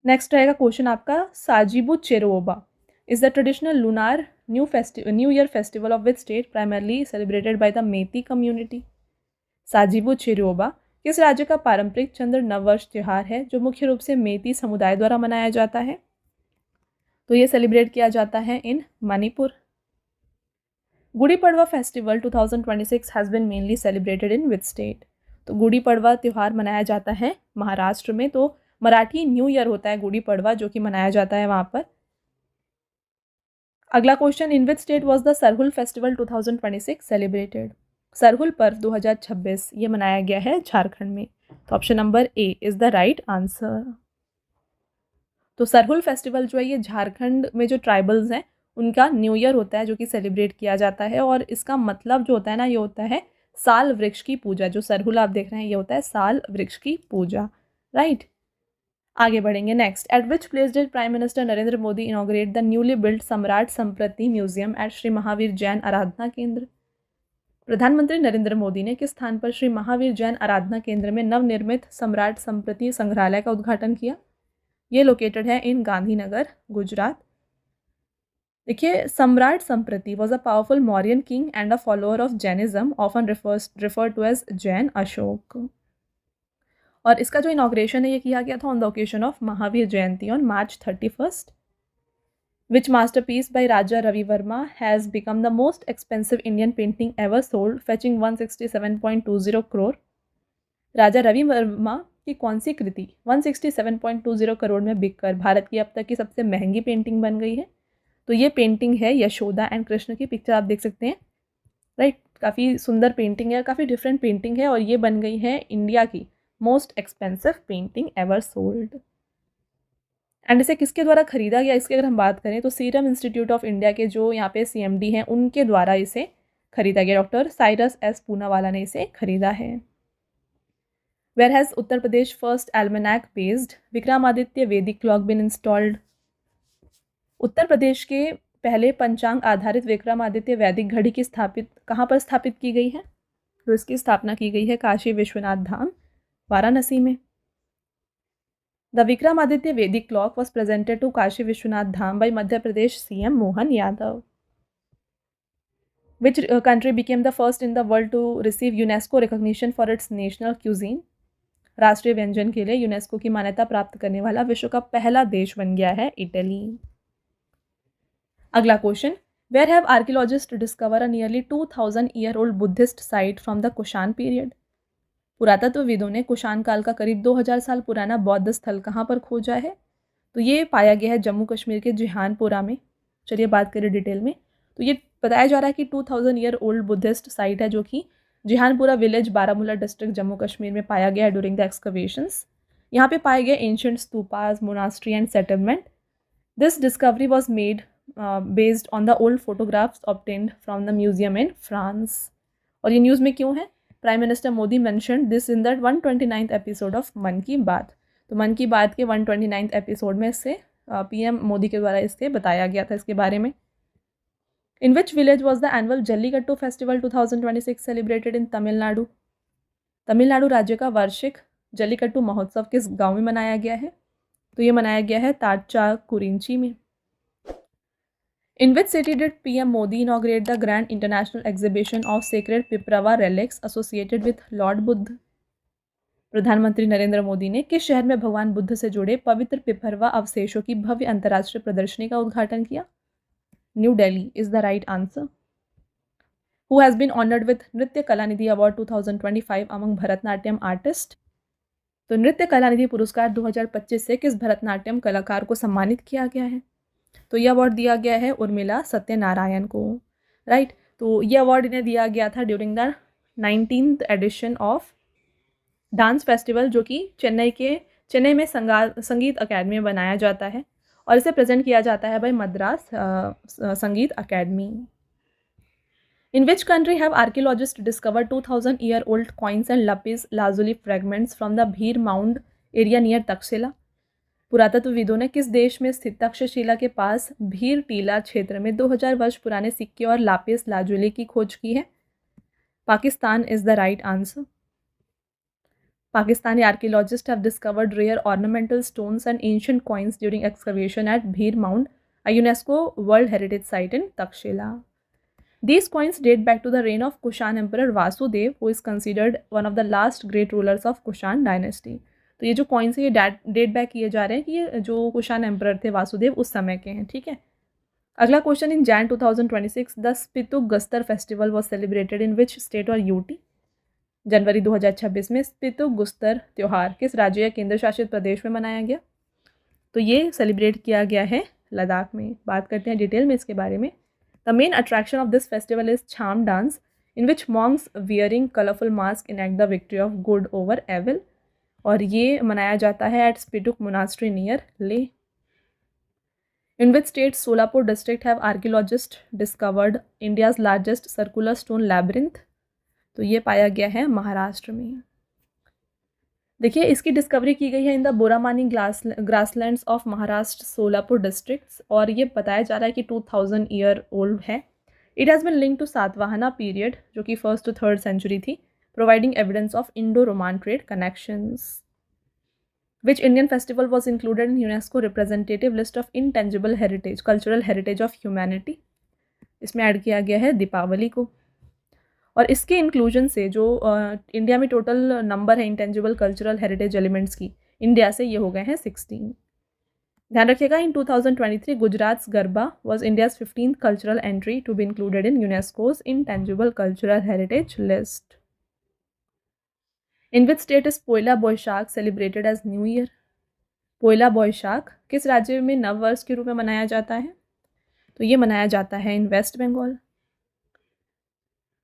नेक्स्ट रहेगा क्वेश्चन आपका, Sajibu Cheiraoba is the traditional lunar new year festival of which state primarily celebrated by the Meitei community? Sajibu Cheiraoba किस राज्य का पारंपरिक चंद्र नववर्ष त्योहार है जो मुख्य रूप से मेती समुदाय द्वारा मनाया जाता है? तो ये सेलिब्रेट किया जाता है in Manipur. Gudi Padwa festival 2026 has been mainly celebrated in which state? तो गुड़ी पड़वा त्यौहार मनाया जाता है महाराष्ट्र में। तो मराठी न्यू ईयर होता है गुड़ी पड़वा जो कि मनाया जाता है वहाँ पर। अगला question, in which state was the Sarhul festival 2026 celebrated? Sarhul पर्व 2026 ये मनाया गया है झारखंड में। तो option number A is the right answer. तो सरहुल फेस्टिवल जो है ये झारखंड में जो ट्राइबल्स हैं उनका न्यू ईयर होता है जो कि सेलिब्रेट किया जाता है, और इसका मतलब जो होता है ना ये होता है साल वृक्ष की पूजा। जो सरहुल आप देख रहे हैं ये होता है साल वृक्ष की पूजा, राइट। आगे बढ़ेंगे। Next, eight which place did prime minister Narendra Modi inaugurate the newly built सम्राट संप्रति म्यूजियम एट श्री महावीर जैन आराधना केंद्र? प्रधानमंत्री नरेंद्र मोदी ने किस स्थान पर श्री महावीर जैन आराधना केंद्र में नवनिर्मित सम्राट संप्रति संग्रहालय का उद्घाटन किया? ये लोकेटेड है इन गांधीनगर, गुजरात। देखिए, Samrat Samprati was a powerful Mauryan king and a follower of Jainism, often referred to as Jain Ashoka. और इसका जो इनॉग्रेशन है ये किया गया था on the occasion of Mahavir Jayanti on March 31st। Which masterpiece by Raja Ravi Varma has become the most expensive Indian painting ever sold fetching 167.20 crore? Raja Ravi Varma की कौन सी कृति 167.20 करोड़ में बिककर भारत की अब तक की सबसे महंगी पेंटिंग बन गई है? तो ये पेंटिंग है यशोदा एंड कृष्ण की। पिक्चर आप देख सकते हैं, राइट। काफ़ी सुंदर पेंटिंग है, काफ़ी डिफरेंट पेंटिंग है, और ये बन गई है इंडिया की most expensive painting ever sold. And इसे किसके द्वारा खरीदा गया, इसकी अगर हम बात करें तो सीरम इंस्टीट्यूट ऑफ इंडिया के जो यहाँ पे CMD हैं उनके द्वारा इसे खरीदा गया। डॉक्टर साइरस एस पूनावाला ने इसे खरीदा है। Where has Uttar Pradesh first almanac based Vikramaditya Vedic clock bin installed? Uttar Pradesh के पहले पंचांग आधारित विक्रमादित्य वैदिक घड़ी की कहाँ पर स्थापित की गई है? तो इसकी स्थापना की गई है काशी विश्वनाथ धाम, वाराणसी में। The Vikramaditya Vedic clock was presented to Kashi Vishwanath Dham by Madhya Pradesh CM Mohan Yadav. Which country became the first in the world to receive UNESCO recognition for its national cuisine? राष्ट्रीय व्यंजन के लिए यूनेस्को की मान्यता प्राप्त करने वाला विश्व का पहला देश बन गया है इटली। अगला question, where have archaeologist discover a nearly 2000 year old Buddhist site from the Kushan period? पुरातत्वविदों ने कुषाण काल का करीब 2000 साल पुराना बौद्ध स्थल कहाँ पर खोजा है? तो ये पाया गया है जम्मू कश्मीर के जिहानपुरा में। चलिए बात करें डिटेल में। तो ये बताया जा रहा है कि 2000 ईयर ओल्ड बुद्धिस्ट साइट है जो कि जिहानपुरा विलेज, बारामूला डिस्ट्रिक्ट, जम्मू कश्मीर में पाया गया है ड्यूरिंग द एक्सकवेशंस। यहाँ पे पाए गए ancient stupas, monastery and settlement. This discovery was made based on the old photographs obtained from the museum in France. और ये न्यूज़ में क्यों है? Prime minister Modi mentioned this in the 129th episode of मन की बात। तो मन की बात के 129th एपिसोड में इससे PM मोदी के द्वारा इसके बताया गया था इसके बारे में। In which village was the annual Jallikattu festival 2026 celebrated in Tamil Nadu? Tamil Nadu राज्य का वार्षिक जल्लीकट्टू महोत्सव किस गांव में मनाया गया है? तो ये मनाया गया है ताचा कुरिंची में। In which city did PM Modi inaugurate the Grand International Exhibition of Sacred Piprava Relics associated with Lord Buddha? प्रधानमंत्री नरेंद्र मोदी ने किस शहर में भगवान बुद्ध से जुड़े पवित्र पिपरवा अवशेषों की भव्य अंतर्राष्ट्रीय प्रदर्शनी का उद्घाटन किया? New Delhi is the right answer. Who has been honored with नृत्य Kalanidhi award 2025 among Bharatanatyam artist? तो नृत्य कलानिधि पुरस्कार 2025 से किस भरतनाट्यम कलाकार को सम्मानित किया गया है? तो ये अवार्ड दिया गया है उर्मिला सत्यनारायण को, राइट। तो ये अवार्ड इन्हें दिया गया था during the 19th edition of dance festival जो कि चेन्नई में संगीत अकेडमी में बनाया जाता है, और इसे प्रेजेंट किया जाता है by Madras Sangeet academy. In which country have archaeologist discovered 2000 year old coins and lapis lazuli fragments from the Bhir mound area near Takshashila? पुरातत्वविदों ने किस देश में स्थित तक्षशिला के पास भीर टीला क्षेत्र में 2000 वर्ष पुराने सिक्के और लापिस लाजुली की खोज की है? Pakistan is the right answer. Pakistani archaeologists have discovered rare ornamental stones and ancient coins during excavation at Bhir Mound, a UNESCO World Heritage Site in Takshila. These coins date back to the reign of Kushan Emperor Vasudev, who is considered one of the last great rulers of Kushan dynasty. तो ये जो कॉइन्स है ये डेट बैक किए जा रहे हैं कि ये जो कुशान एम्परर थे वासुदेव उस समय के हैं, ठीक है। अगला question, in Jan 2026 the Spituk Gustor festival was celebrated in which state और यूटी। जनवरी 2026 में स्पितुक गुस्तर त्यौहार किस राज्य या केंद्र शासित प्रदेश में मनाया गया? तो ये सेलिब्रेट किया गया है लद्दाख में। बात करते हैं डिटेल में इसके बारे में। The main attraction of this festival is Chham dance in which monks wearing colourful mask enact the victory of good over evil, और ये मनाया जाता है eight Spituk monastery near Leh. In which state Solapur district have archaeologist discovered India's largest circular stone labyrinth. तो ये पाया गया है महाराष्ट्र में। देखिए इसकी डिस्कवरी की गई है in the Boramani grasslands of Maharashtra Solapur districts, और ये बताया जा रहा है कि 2000 ईयर ओल्ड है। It has been link to Satavahana period जो कि 1st to 3rd सेंचुरी थी, providing evidence of Indo Roman trade connections. Which Indian festival was included in UNESCO representative list of intangible heritage cultural heritage of humanity. इसमें ऐड किया गया है दीपावली को, और इसके इंक्लूजन से जो इंडिया में टोटल नंबर है इंटेंजिबल कल्चरल हेरिटेज एलिमेंट्स की, इंडिया से ये हो गए हैं 16। ध्यान रखिएगा in 2023 Gujarat garba was India's 15th cultural entry to be included in UNESCO's intangible cultural heritage list. In which state is Poila Boishakh celebrated as new year. Poila Boishakh किस राज्य में नव वर्ष के रूप में मनाया जाता है? तो ये मनाया जाता है in West Bengal.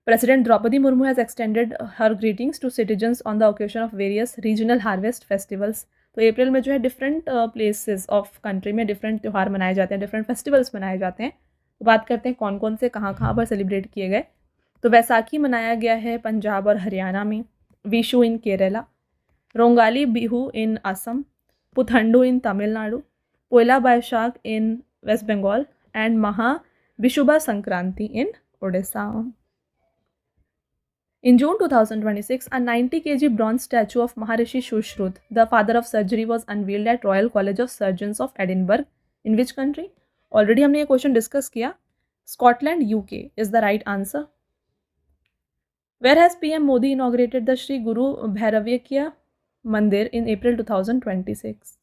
President Draupadi Murmu has extended her greetings to citizens on the occasion of various regional harvest festivals. तो अप्रैल में जो है डिफरेंट प्लेसेस ऑफ कंट्री में डिफरेंट त्यौहार मनाए जाते हैं, डिफरेंट फेस्टिवल्स मनाए जाते हैं। तो बात करते हैं कौन कौन से कहाँ कहाँ पर सेलिब्रेट किए गए। तो वैसाखी मनाया गया है पंजाब और हरियाणा में, विशु इन केरला, रोंगाली बिहू इन असम, पुथंडू इन तमिलनाडु, पोयला बैशाख इन वेस्ट बंगाल एंड महा विशुबा संक्रांति इन Odisha. In June 2026, a 90 kg bronze statue of Maharishi Shushruth, the father of surgery, was unveiled at Royal College of Surgeons of Edinburgh. In which country? Already हमने ये क्वेश्चन डिस्कस किया। Scotland, UK is the right answer. Where has PM Modi inaugurated the Shri Guru Bhairavakya Mandir in April 2026?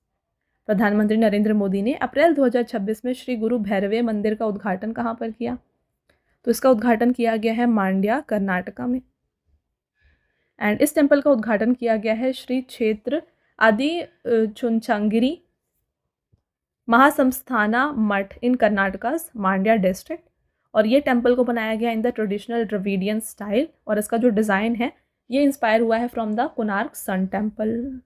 प्रधानमंत्री नरेंद्र मोदी ने अप्रैल 2026 में श्री गुरु भैरवे मंदिर का उद्घाटन कहाँ पर किया? तो इसका उद्घाटन किया गया है मांड्या, कर्नाटका में। एंड इस टेम्पल का उद्घाटन किया गया है श्री क्षेत्र आदि चुनचंगिरी महासंस्थाना मठ इन कर्नाटकास मांड्या डिस्ट्रिक्ट, और ये टेम्पल को बनाया गया in the traditional Dravidian style, और इसका जो डिज़ाइन है ये इंस्पायर हुआ है from the Konark sun temple.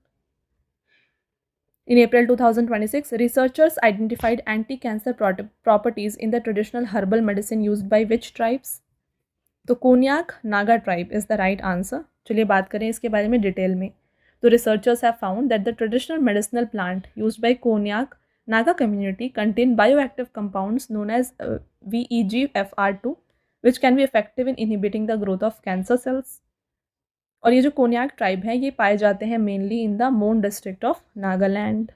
In April 2026, researchers identified anti-cancer properties in the traditional herbal medicine used by which tribes? तो Konyak Naga tribe is the right answer. चलिए बात करें इसके बारे में डिटेल में। तो researchers have found that the traditional medicinal plant used by Konyak Naga community contain bioactive compounds known as VEGFR2 which can be effective in inhibiting the growth of cancer cells. और ये जो कोन्याक ट्राइब है ये पाए जाते हैं मेनली इन द मोन district of Nagaland.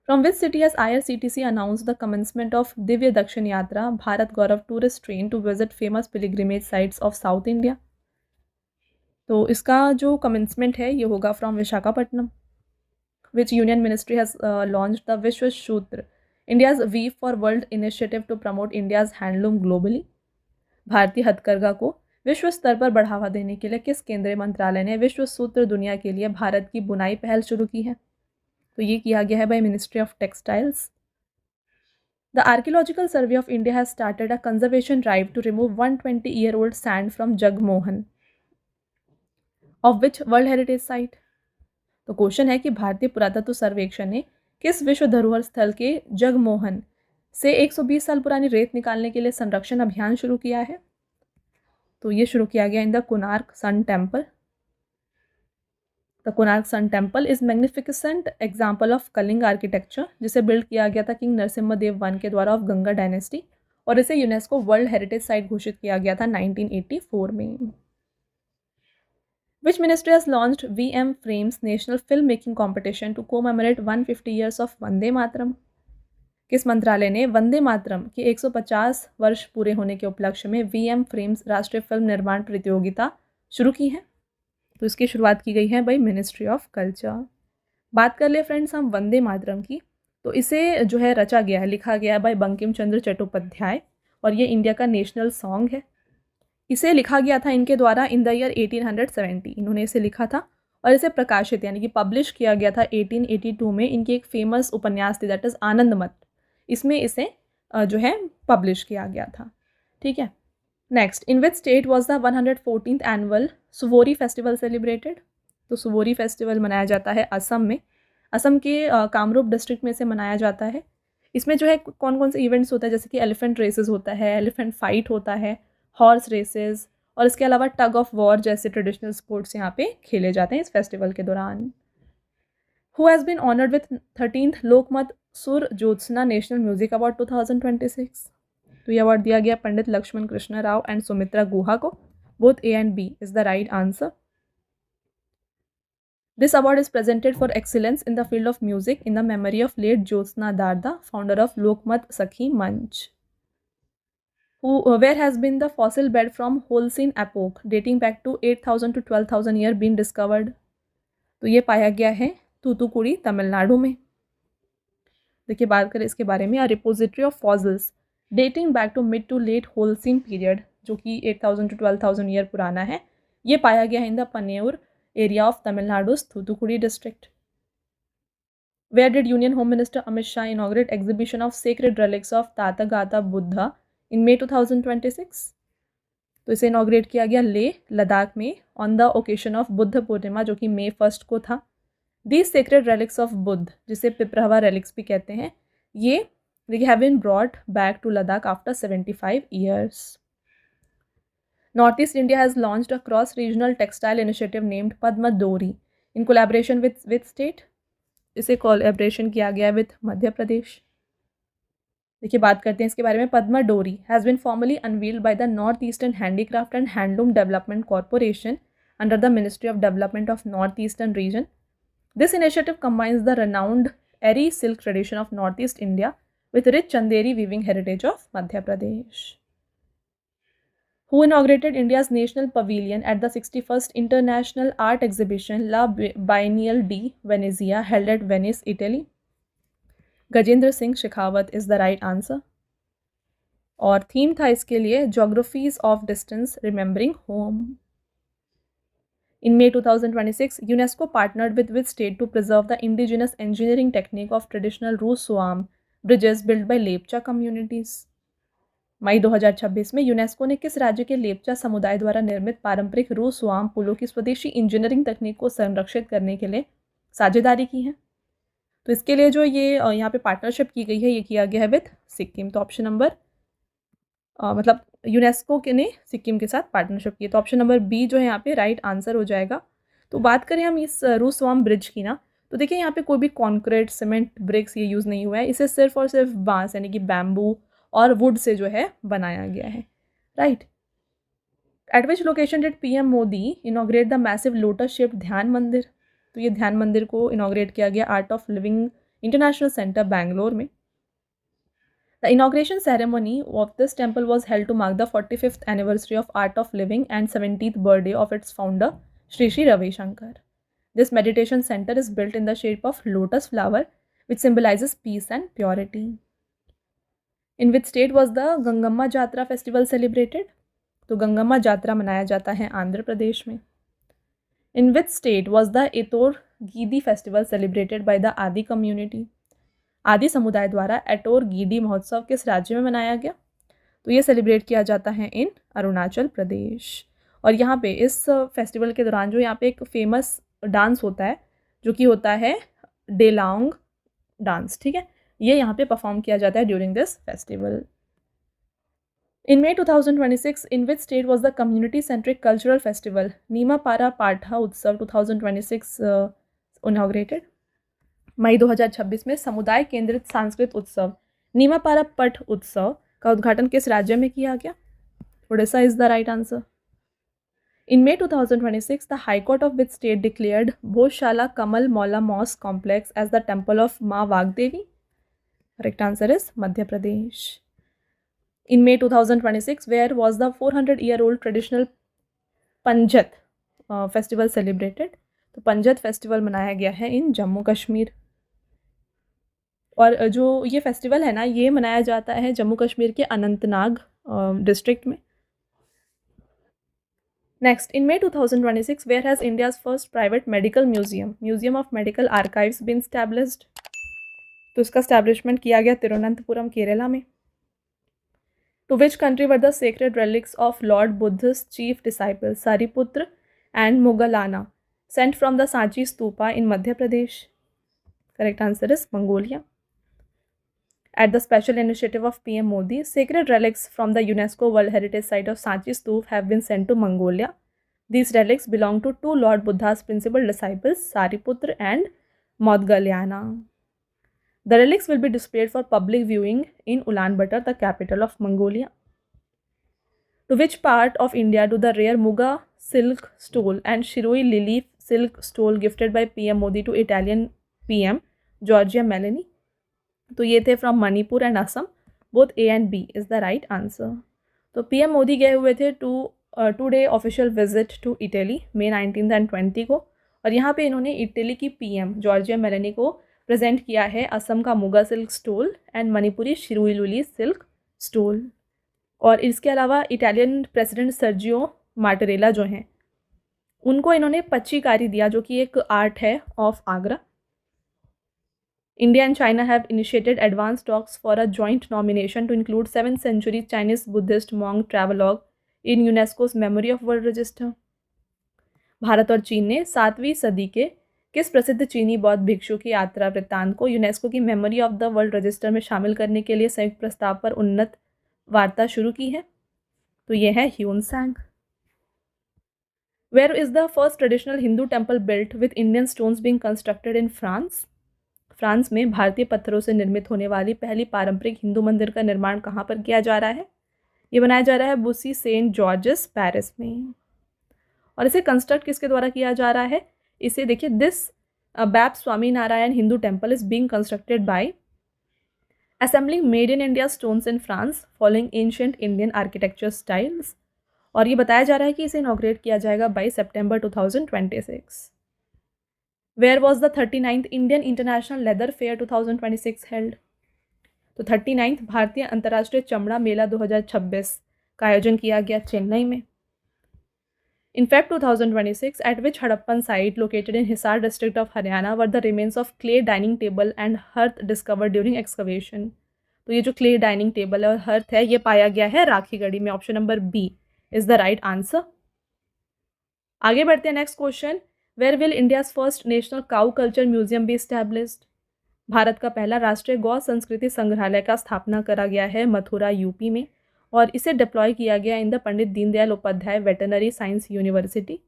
From which city has IRCTC announced the commencement of Divya Dakshin Yatra Bharat Gaurav tourist train to visit famous pilgrimage sites of South India? तो इसका जो commencement है ये होगा from Visakhapatnam. Which Union Ministry has launched the Vishwa Shutra, India's Weave for World initiative to promote India's handloom globally? भारतीय हथकरघा को विश्व स्तर पर बढ़ावा देने के लिए किस केंद्रीय मंत्रालय ने विश्व सूत्र दुनिया के लिए भारत की बुनाई पहल शुरू की है? तो ये किया गया है by ministry of textiles. The archaeological survey of India has started a conservation drive to remove 120-year-old sand from Jagmohan of which world heritage site? तो क्वेश्चन है कि भारतीय पुरातत्व सर्वेक्षण ने किस विश्व धरोहर स्थल के जगमोहन से 120 साल पुरानी रेत निकालने के लिए संरक्षण अभियान शुरू किया है? तो ये शुरू किया गया in the Konark sun Temple. The Konark sun Temple is magnificent example of Kalinga architecture, जिसे बिल्ड किया गया था किंग नरसिम्हा देव वन के द्वारा ऑफ गंगा डायनेस्टी, और इसे यूनेस्को वर्ल्ड हेरिटेज साइट घोषित किया गया था 1984 में। Which ministry has launched VM frames national film making competition to commemorate 150 years of Vande Mataram? किस मंत्रालय ने वंदे मातरम के 150 वर्ष पूरे होने के उपलक्ष्य में वीएम फ्रेम्स राष्ट्रीय फिल्म निर्माण प्रतियोगिता शुरू की है? तो इसकी शुरुआत की गई है बाई मिनिस्ट्री ऑफ कल्चर। बात कर ले फ्रेंड्स हम वंदे मातरम की, तो इसे जो है रचा गया है, लिखा गया है बाई बंकिम चंद्र चट्टोपाध्याय, और ये इंडिया का नेशनल सॉन्ग है। इसे लिखा गया था इनके द्वारा इन द ईयर 1870, इन्होंने इसे लिखा था, और इसे प्रकाशित यानी कि पब्लिश किया गया था 1882 में। इनकी एक फेमस उपन्यास थी दैट इज़ आनंदमठ, इसमें इसे जो है पब्लिश किया गया था। ठीक है, next, in which state was the 114th annual Suvori festival celebrated? तो सुवोरी फेस्टिवल मनाया जाता है असम में, असम के कामरूप डिस्ट्रिक्ट में से मनाया जाता है। इसमें जो है कौन कौन से इवेंट्स होता है, जैसे कि एलिफेंट रेसेस होता है, एलिफेंट फाइट होता है, हॉर्स रेसेस, और इसके अलावा टग ऑफ वॉर जैसे ट्रेडिशनल स्पोर्ट्स यहाँ पे खेले जाते हैं इस फेस्टिवल के दौरान। Who has been honoured with 13th Lokmat Sur Jyotsna national music award 2026? तो ये अवार्ड दिया गया पंडित लक्ष्मण कृष्ण राव एंड सुमित्रा गुहा को। Both A and B is the right answer. This award is presented for excellence in the field of music in the memory of late Jyotsna Darda, founder of Lokmat Sakhi Manch. Where has been the fossil bed from Holocene epoch dating back to 8,000 to 12,000 year been discovered? तो ये पाया गया है तूतुकुड़ी, तमिलनाडु में। देखिए बात करें इसके बारे में, a repository of fossils dating back to mid to late Holocene period, जो कि 8,000 to 12,000 ईयर पुराना है, ये पाया गया है in the Paneyur area of Tamil Nadu's Thoothukudi district. Where did Union Home Minister Amit Shah inaugurate exhibition of sacred relics of Tathagata Buddha in May 2026? तो इसे इनाग्रेट किया गया लेह लद्दाख में on the occasion of Buddha Purnima, जो कि May 1 को था। These sacred relics of Buddha, जिसे पिपरहवा relics भी कहते हैं, ये they have been brought back to Ladakh after 75 years. Northeast India has launched a cross-regional textile initiative named Padma Dori in collaboration with state. इसे कोलैबोरेशन किया गया विद मध्य प्रदेश। देखिए बात करते हैं इसके बारे में। Padma Dori has been formally unveiled by the North Eastern Handicraft and Handloom Development Corporation under the ministry of Development of North Eastern Region. This initiative combines the renowned Eri silk tradition of Northeast India with rich Chanderi weaving heritage of Madhya Pradesh. Who inaugurated India's National Pavilion at the 61st International Art Exhibition La Biennale di Venezia held at Venice, Italy? Gajendra Singh Shekhawat is the right answer. और थीम था इसके लिए Geographies of Distance Remembering Home. In May 2026, UNESCO partnered with which state to preserve the indigenous engineering technique of traditional Rusuam bridges built by Lepcha communities? मई 2026 में यूनेस्को ने किस राज्य के लेपचा समुदाय द्वारा निर्मित पारंपरिक रूसवाम पुलों की स्वदेशी इंजीनियरिंग तकनीक को संरक्षित करने के लिए साझेदारी की है? तो इसके लिए जो ये यहाँ पे पार्टनरशिप की गई है, ये किया गया है विद सिक्किम। तो ऑप्शन नंबर मतलब यूनेस्को के ने सिक्किम के साथ पार्टनरशिप की, तो ऑप्शन नंबर बी जो है यहाँ पे राइट आंसर हो जाएगा। तो बात करें हम इस रूसवाम ब्रिज की ना, तो देखिए यहाँ पे कोई भी कॉन्क्रीट सीमेंट ब्रिक्स ये यूज़ नहीं हुआ है, इसे सिर्फ और सिर्फ बांस यानी कि बैम्बू और वुड से जो है बनाया गया है, right. Eight which location did PM Modi inaugurate the massive lotus shaped ध्यान मंदिर? तो ये ध्यान मंदिर को इनॉग्रेट किया गया Art of Living International Centre Bangalore में। The inauguration ceremony of this temple was held to mark the 45th anniversary of Art of Living and 70th birthday of its founder Shri Shri Ravishankar. This meditation centre is built in the shape of lotus flower which symbolises peace and purity. In which state was the Gangamma Jatra festival celebrated? तो गंगम्मा जात्रा मनाया जाता है आंध्र प्रदेश में। In which state was the Etor Gidi festival celebrated by the Adi community? Adi समुदाय द्वारा एटोर गीदी महोत्सव किस राज्य में मनाया गया? तो ये सेलिब्रेट किया जाता है इन अरुणाचल प्रदेश। और यहाँ पे इस फेस्टिवल के दौरान जो यहाँ पे एक फेमस डांस होता है जो कि होता है डेलांग डांस, ठीक है, ये यहाँ पे परफॉर्म किया जाता है during this festival. In May 2026, in which state was the community centric cultural festival Nima Para Patha उत्सव 2026 इनॉग्रेटेड? मई 2026 में समुदाय केंद्रित सांस्कृतिक उत्सव नीमा पारा पठ उत्सव का उद्घाटन किस राज्य में किया गया? Odisha is the right answer. In May 2026, the High Court of which state declared Bhojshala Kamal Maula Mosque complex as the temple of Ma Vagdevi? Correct answer is Madhya Pradesh. In May 2026, where was the 400-year-old traditional Panjat festival celebrated? तो पंजत फेस्टिवल मनाया गया है इन जम्मू कश्मीर. और जो ये फेस्टिवल है ना, ये मनाया जाता है जम्मू कश्मीर के अनंतनाग डिस्ट्रिक्ट में. Next, in May 2026, where has India's first private medical museum of medical archives been established? तो इसका स्टैब्लिशमेंट किया गया तिरुवनंतपुरम केरला में. To which country were the sacred relics of Lord Buddha's chief disciples Sariputra and Moggallana sent from the Sanchi Stupa in Madhya Pradesh? Correct answer is Mongolia. At the special initiative of PM Modi, sacred relics from the UNESCO World Heritage Site of Sanchi Stupa have been sent to Mongolia. These relics belong to two Lord Buddha's principal disciples, Sariputra and Moggallana. The relics will be displayed for public viewing in Ulaanbaatar, the capital of Mongolia. To which part of India do the rare Muga silk stole and Shirui lily silk stole gifted by PM Modi to Italian PM Giorgia Meloni? तो ये थे from Manipur and Assam. Both A and B is the right answer. तो PM मोदी गए हुए थे two-day official visit to Italy May 19 and 20 को, और यहाँ पे इन्होंने इटली की PM जॉर्जिया मेलोनी को प्रेजेंट किया है असम का muga silk stole and Manipuri Shirui lily silk stole. और इसके अलावा इटालियन प्रेसिडेंट सर्जियो मार्टरेला जो हैं, उनको इन्होंने पच्चीकारी दिया, जो कि एक आर्ट है of Agra. India and China have initiated advance talks for a joint nomination to include 7th century Chinese Buddhist monk travelogue in UNESCO's Memory of World Register. Bharat और चीन ने 7वीं सदी के किस प्रसिद्ध चीनी बौद्ध भिक्षु की यात्रा वृत्तांत को यूनेस्को की memory of the world register में शामिल करने के लिए संयुक्त प्रस्ताव पर उन्नत वार्ता शुरू की है? तो ये है Hiuen Tsang. Where is the first traditional Hindu temple built with Indian stones being constructed in France? France में भारतीय पत्थरों से निर्मित होने वाली पहली पारंपरिक हिंदू मंदिर का निर्माण कहाँ पर किया जा रहा है? ये बनाया जा रहा है बुसी सेंट जॉर्जेस पेरिस में. और इसे कंस्ट्रक्ट किसके द्वारा किया जा रहा है? इसे देखिए, this bap Swami Narayan Hindu temple is being constructed by assembling made in India stones in France following ancient Indian architecture styles. और ये बताया जा रहा है कि इसे इनॉग्रेट किया जाएगा बाई सितंबर 2026. Where was the 39th Indian International Leather Fair 2026 held? तो 39th भारतीय अंतर्राष्ट्रीय चमड़ा मेला 2026 का आयोजन किया गया चेन्नई में. In Feb 2026, at which Harappan site located in Hisar district of Haryana were the remains of clay dining table and hearth discovered during excavation? तो ये जो clay dining table और hearth है, ये पाया गया है राखीगढ़ी में. Option number B is the right answer. आगे बढ़ते हैं. Next question, where will India's first national cow culture museum be established? Bharat का पहला राष्ट्रीय गौ संस्कृति संग्रहालय का स्थापना करा गया है मथुरा यूपी में, और इसे डिप्लॉय किया गया in the Pandit Deendayal Upadhyay veterinary science university.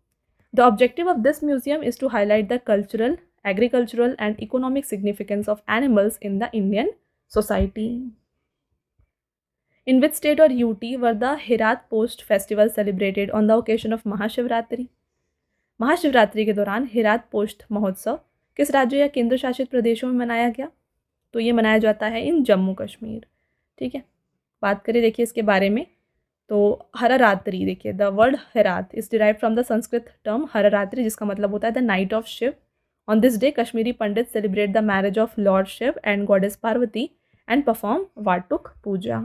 The objective of this museum is to highlight the cultural, agricultural and economic significance of animals in the Indian society. In which state और UT were the Herath post festival celebrated on the occasion of Mahashivratri? Mahashivratri के दौरान हेरात पोस्ट महोत्सव किस राज्य या केंद्र शासित प्रदेशों में मनाया गया? तो ये मनाया जाता है इन जम्मू कश्मीर. ठीक है, बात करें देखिए इसके बारे में, तो हररात्रि, देखिए the word Herath is derive from the Sanskrit term Hararatri, जिसका मतलब होता है the night of Shiva. On this day Kashmiri Pandit celebrate the marriage of Lord Shiva and goddess Parvati and perform Vatuk puja.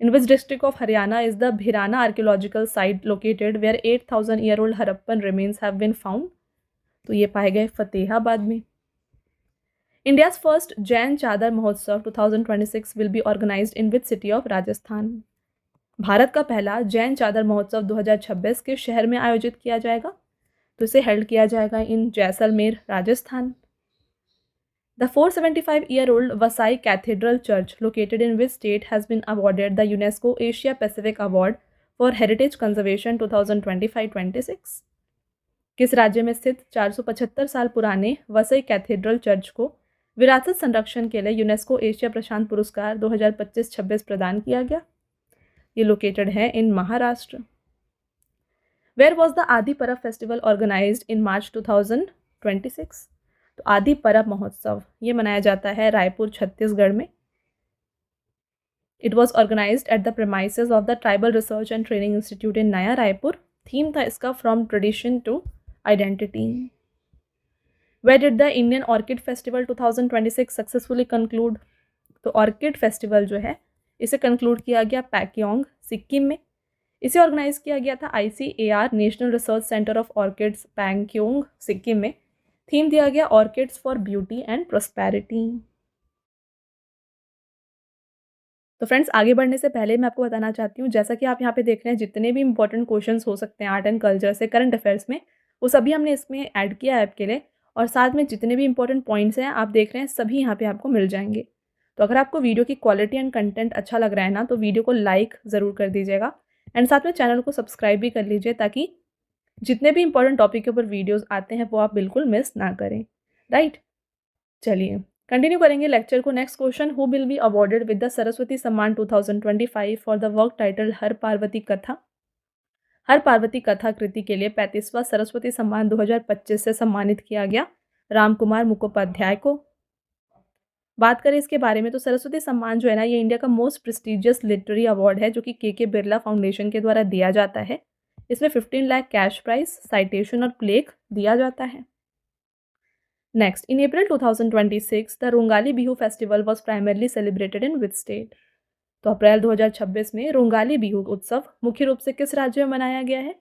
In which district of Haryana is the Bhirrana archaeological site located where 8000-year-old Harappan remains have been found? तो ये पाए गए फतेहाबाद में. India's first जैन चादर महोत्सव 2026 will be organized in which city of Rajasthan? Bharat का पहला जैन चादर महोत्सव 2026 के शहर में आयोजित किया जाएगा, तो इसे हेल्ड किया जाएगा इन Jaisalmer Rajasthan. The 475-year-old Vasai Cathedral Church located in which state has been awarded the UNESCO Asia Pacific Award for Heritage Conservation 2025-26? किस राज्य में स्थित 475 साल पुराने वसई कैथेड्रल चर्च को विरासत संरक्षण के लिए यूनेस्को एशिया प्रशांत पुरस्कार 2025-26 प्रदान किया गया? ये लोकेटेड है इन महाराष्ट्र. वेयर वॉज द आदि परब फेस्टिवल ऑर्गेनाइज्ड इन मार्च 2026? तो आदि परब महोत्सव ये मनाया जाता है रायपुर छत्तीसगढ़ में। It was organised at the premises of the tribal research and training institute in Naya Raipur. Theme था इसका from tradition to identity. Where did the Indian orchid festival 2026 successfully conclude? तो ऑर्किड फेस्टिवल जो है इसे कंक्लूड किया गया पैक्योंग सिक्किम में। इसे ऑर्गेनाइज किया गया था ICAR national research centre of orchids Pakyong Sikkim में। थीम दिया गया orchids for beauty and prosperity. तो फ्रेंड्स आगे बढ़ने से पहले मैं आपको बताना चाहती हूँ, जैसा कि आप यहाँ पे देख रहे हैं जितने भी इंपॉर्टेंट क्वेश्चंस हो सकते हैं आर्ट एंड कल्चर से करंट अफेयर्स में, वो सभी हमने इसमें ऐड किया है आपके लिए। और साथ में जितने भी इंपॉर्टेंट पॉइंट्स हैं आप देख रहे हैं सभी यहाँ पे आपको मिल जाएंगे। तो अगर आपको वीडियो की क्वालिटी एंड कंटेंट अच्छा लग रहा है ना, तो वीडियो को लाइक ज़रूर कर दीजिएगा एंड साथ में चैनल को सब्सक्राइब भी कर लीजिए, ताकि जितने भी इंपॉर्टेंट टॉपिक के ऊपर वीडियोज़ आते हैं वो आप बिल्कुल मिस ना करें। राइट, चलिए कंटिन्यू करेंगे लेक्चर को। Next question, who will be awarded with the Saraswati सम्मान 2025 फॉर द वर्क टाइटल हर पार्वती कथा? हर पार्वती कथा कृति के लिए 35वां सरस्वती सम्मान 2025 से सम्मानित किया गया राम कुमार मुखोपाध्याय को। बात करें इसके बारे में तो सरस्वती सम्मान जो है ना, ये इंडिया का मोस्ट प्रेस्टिजियस लिटरेरी अवार्ड है जो कि के बिरला फाउंडेशन के द्वारा दिया जाता है। इसमें 15 लाख कैश प्राइज, साइटेशन और प्लेक दिया जाता है। Next, in April 2026, the Rongali Bihu festival was primarily celebrated in which state? तो अप्रैल 2026 में रोंगाली बिहू उत्सव मुख्य रूप से किस राज्य में मनाया गया है?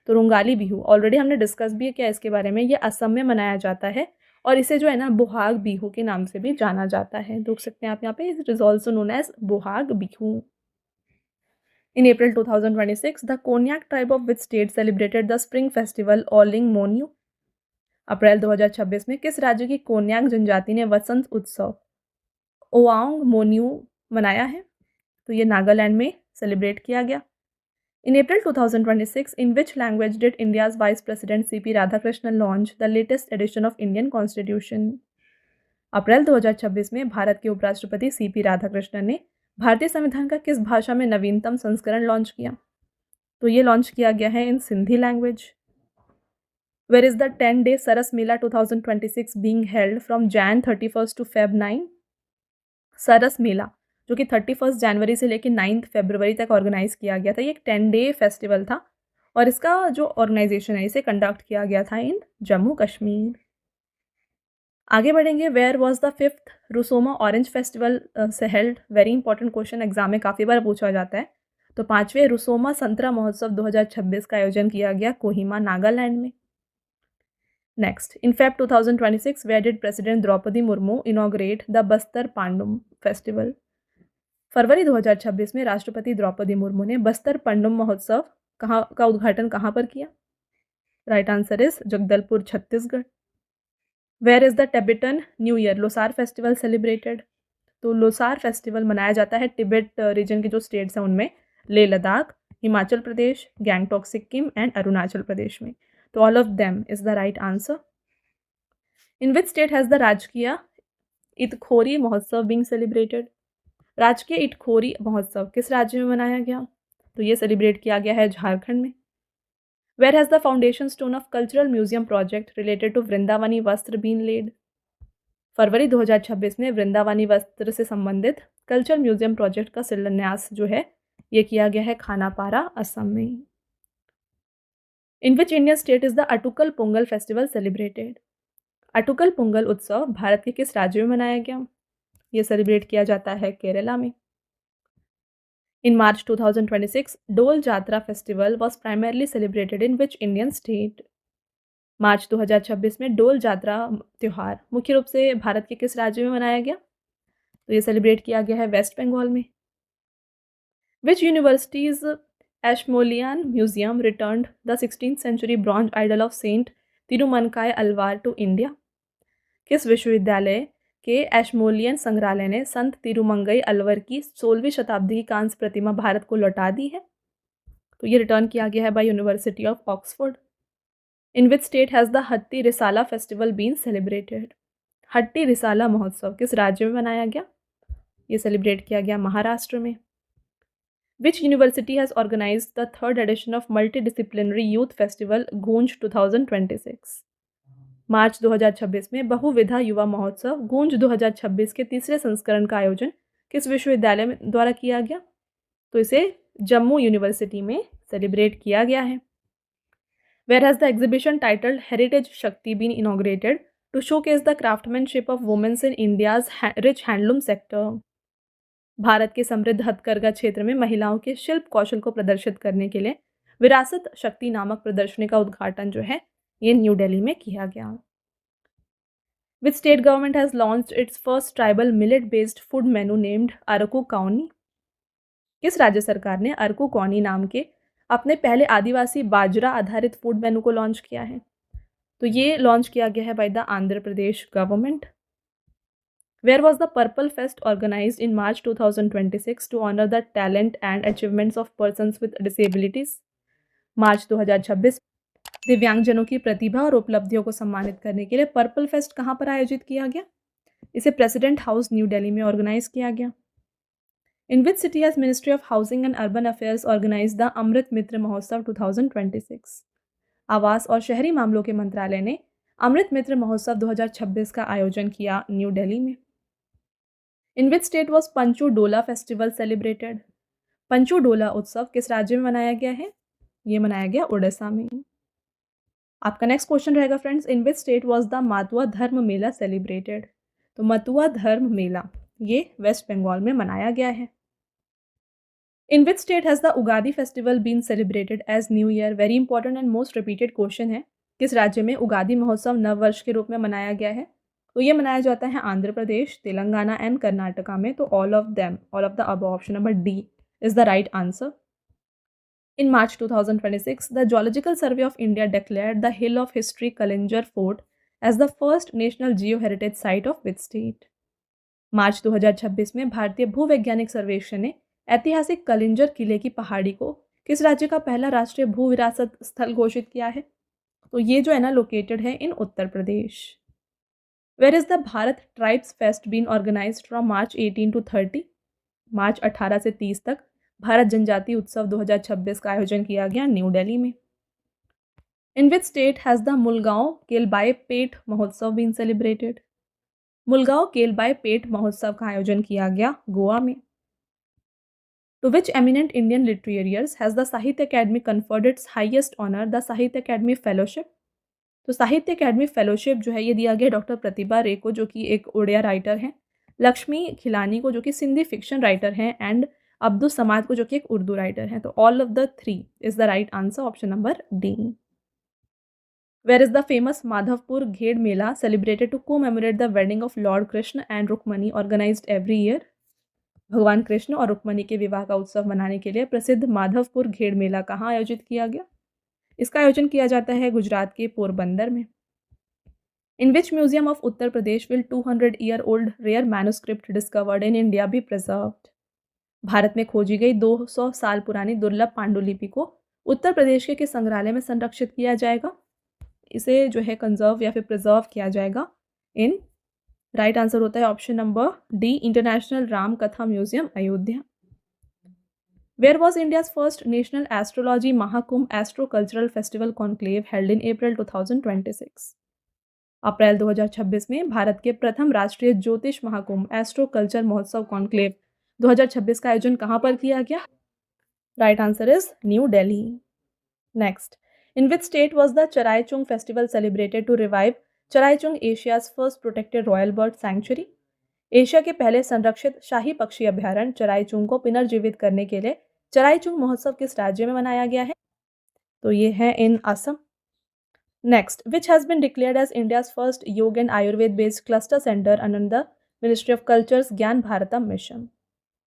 तो रोंगाली बिहू ऑलरेडी हमने डिस्कस भी किया इसके बारे में, ये असम में मनाया जाता है और इसे जो है ना बोहाग बिहू के नाम से भी जाना जाता है। देख सकते हैं आप यहाँ पे, it is also known as Bohag Bihu. In April 2026, the Konyak tribe of which state celebrated the spring festival Oling Monyu? अप्रैल 2026 में किस राज्य की कोन्याक जनजाति ने वसंत उत्सव ओआंग मोन्यू मनाया है? तो ये नागालैंड में सेलिब्रेट किया गया। In April 2026, in which language did India's vice president CP Radhakrishnan launch the latest edition of Indian constitution? April 2026 में भारत के उपराष्ट्रपति CP राधाकृष्णन ने भारतीय संविधान का किस भाषा में नवीनतम संस्करण लॉन्च किया? तो ये लॉन्च किया गया है in Sindhi language. Where is the 10-day Saras Mela 2026 being held from Jan 31st to Feb 9? सरस मेला जो कि 31 जनवरी से लेकर 9 फरवरी तक ऑर्गेनाइज किया गया था। ये एक 10-डे फेस्टिवल था और इसका जो ऑर्गेनाइजेशन है इसे कंडक्ट किया गया था इन जम्मू कश्मीर। आगे बढ़ेंगे। Where was the 5th Rusoma orange festival से held? Very important question, exam में काफ़ी बार पूछा जाता है। तो 5वें रुसोमा संतरा महोत्सव 2026 का आयोजन किया गया कोहिमा नागालैंड में। Next, in Feb 2026, where did President Draupadi Murmu inaugurate the Bastar Pandum Festival? फरवरी 2026 में राष्ट्रपति द्रौपदी मुर्मू ने बस्तर पंडुम महोत्सव का उद्घाटन कहाँ पर किया? Right answer is Jagdalpur Chhattisgarh. Where is the Tibetan New Year Losar festival celebrated? तो लोसार फेस्टिवल मनाया जाता है टिबेट रीजन के जो स्टेट्स हैं उनमें, लेह लद्दाख, हिमाचल प्रदेश, गैंगटॉक सिक्किम एंड अरुणाचल प्रदेश में। तो all of them is the right answer. In which state has the राजकीय इटखोरी महोत्सव being celebrated? राजकीय इटखोरी महोत्सव किस राज्य में मनाया गया? तो ये सेलिब्रेट किया गया है झारखंड में। Where has the foundation stone of cultural museum project related to Vrindavani वस्त्र been laid? फरवरी 2026 में वृंदावनी वस्त्र से संबंधित कल्चरल म्यूजियम प्रोजेक्ट का शिलान्यास जो है ये किया गया है खानापारा असम में। In which Indian state is the Attukal Pongal festival celebrated? Attukal Pongal उत्सव भारत के किस राज्य में मनाया गया? ये सेलिब्रेट किया जाता है केरला में। In March 2026, Dol Jatra festival was primarily celebrated in which Indian state? March 2026 में डोल जात्रा त्यौहार मुख्य रूप से भारत के किस राज्य में मनाया गया? तो ये सेलिब्रेट किया गया है वेस्ट बंगाल में। Which universities Ashmolean Museum returned the 16th century bronze idol of Saint तिरुमनकाय Alvar to India? किस विश्वविद्यालय के एशमोलियन संग्रहालय ने संत तिरुमंगई अलवर की 16वीं शताब्दी की कांस्य प्रतिमा भारत को लौटा दी है? तो ये रिटर्न किया गया है by University of Oxford. In which state has the Hatti Risala festival been celebrated? हट्टी रिसाला महोत्सव किस राज्य में मनाया गया? ये सेलिब्रेट किया गया महाराष्ट्र में। Which university has organized the 3rd edition of multidisciplinary youth festival Goonj 2026? मार्च 2026 में बहुविधा युवा महोत्सव गूंज 2026 के तीसरे संस्करण का आयोजन किस विश्वविद्यालय में द्वारा किया गया? तो इसे जम्मू यूनिवर्सिटी में सेलिब्रेट किया गया है। Where has the exhibition titled Heritage Shakti been inaugurated to showcase the craftsmanship of women in India's rich handloom sector? Bharat के समृद्ध हथकरघा क्षेत्र में महिलाओं के शिल्प कौशल को प्रदर्शित करने के लिए विरासत शक्ति नामक प्रदर्शनी का उद्घाटन जो है ये न्यू दिल्ली में किया गया। Which state government has launched its first tribal millet-based food menu named Araku Kauni? किस राज्य सरकार ने अरकू कौनी नाम के अपने पहले आदिवासी बाजरा आधारित फूड मेनू को लॉन्च किया है? तो ये लॉन्च किया गया है by the Andhra Pradesh government. Where was the Purple Fest organized in March 2026 to honor the talent and achievements of persons with disabilities? मार्च 2026 दिव्यांगजनों की प्रतिभा और उपलब्धियों को सम्मानित करने के लिए पर्पल फेस्ट कहाँ पर आयोजित किया गया? इसे प्रेसिडेंट हाउस न्यू दिल्ली में ऑर्गेनाइज किया गया। In which city has Ministry of Housing and Urban Affairs organized the अमृत मित्र महोत्सव 2026? आवास और शहरी मामलों के मंत्रालय ने अमृत मित्र महोत्सव 2026 का आयोजन किया न्यू दिल्ली में। In which state was Panchu डोला फेस्टिवल सेलिब्रेटेड? पंचू डोला उत्सव किस राज्य में मनाया गया है? ये मनाया गया उड़ीसा में। आपका नेक्स्ट क्वेश्चन रहेगा friends, in which state was the Matua Dharma Mela celebrated? तो मतुआ धर्म मेला ये वेस्ट बंगाल में मनाया गया है। In which state has the Ugadi festival been celebrated as new year? Very important and most repeated question है। किस राज्य में उगादी महोत्सव नव वर्ष के रूप में मनाया गया है? तो ये मनाया जाता है आंध्र प्रदेश, तेलंगाना एंड कर्नाटका में। तो all of the above, option number D is the right answer. In March 2026, the Geological Survey of India declared the Hill of History Kalinjar Fort as the first National Geoheritage Site of which state? March 2026 में भारतीय भूवैज्ञानिक सर्वेक्षण ने ऐतिहासिक कलिंजर किले की पहाड़ी को किस राज्य का पहला राष्ट्रीय भू विरासत स्थल घोषित किया है? तो ये जो है ना लोकेटेड है in Uttar Pradesh. Where is the Bharat tribes fest been organised from March 18 to 30? March 18 से 30 तक भारत जनजाति उत्सव 2026 का आयोजन किया गया न्यू दिल्ली में। In which state has the मुलगांव केलबाई पेट महोत्सव बीन सेलिब्रेटेड? मुलगांव केलबाई पेट महोत्सव का आयोजन किया गया गोवा में। To which eminent Indian litterateurs has the Sahitya Akademi conferred its highest honour the Sahitya Akademi fellowship? तो साहित्य अकेडमी फेलोशिप जो है ये दिया गया डॉक्टर प्रतिभा रे को, जो कि एक उड़िया राइटर हैं, लक्ष्मी खिलानी को जो कि सिंधी फिक्शन राइटर हैं, एंड अब्दुल समाद को जो कि एक उर्दू राइटर हैं। तो all of the three is the right answer, option number D. Where is the famous Madhavpur Ghed Mela celebrated to commemorate the wedding of Lord Krishna and Rukmani organised every year? भगवान कृष्ण और रुक्मणी के विवाह का उत्सव मनाने के लिए प्रसिद्ध माधवपुर घेड़ मेला कहाँ आयोजित किया गया? इसका आयोजन किया जाता है गुजरात के पोरबंदर में। In which museum of Uttar Pradesh will 200-year-old rare manuscript discovered in India be preserved? भारत में खोजी गई 200 साल पुरानी दुर्लभ पांडुलिपि को उत्तर प्रदेश के किस संग्रहालय में संरक्षित किया जाएगा? इसे जो है कंजर्व या फिर प्रिजर्व किया जाएगा इन, राइट आंसर होता है option number D, international Ram Katha museum Ayodhya. Where was India's first national astrology Mahakumbh astro cultural festival conclave held in April 2026? April 2026 में भारत के प्रथम राष्ट्रीय ज्योतिष महाकुंभ एस्ट्रो कल्चर महोत्सव कॉन्क्लेव 2026 का आयोजन कहाँ पर किया गया? Right answer is New Delhi. Next, in which state was the Charaichung festival celebrated to revive Charaichung Asia's first protected royal bird sanctuary? Asia के पहले संरक्षित शाही पक्षी अभ्यारण्य चराईचुंग को पुनर्जीवित करने के लिए चराईचुंग महोत्सव किस राज्य में मनाया गया है? तो ये है in Assam. Next, which has been declared as India's first yoga and Ayurveda based cluster centre under the ministry of cultures Gyan Bharatam mission?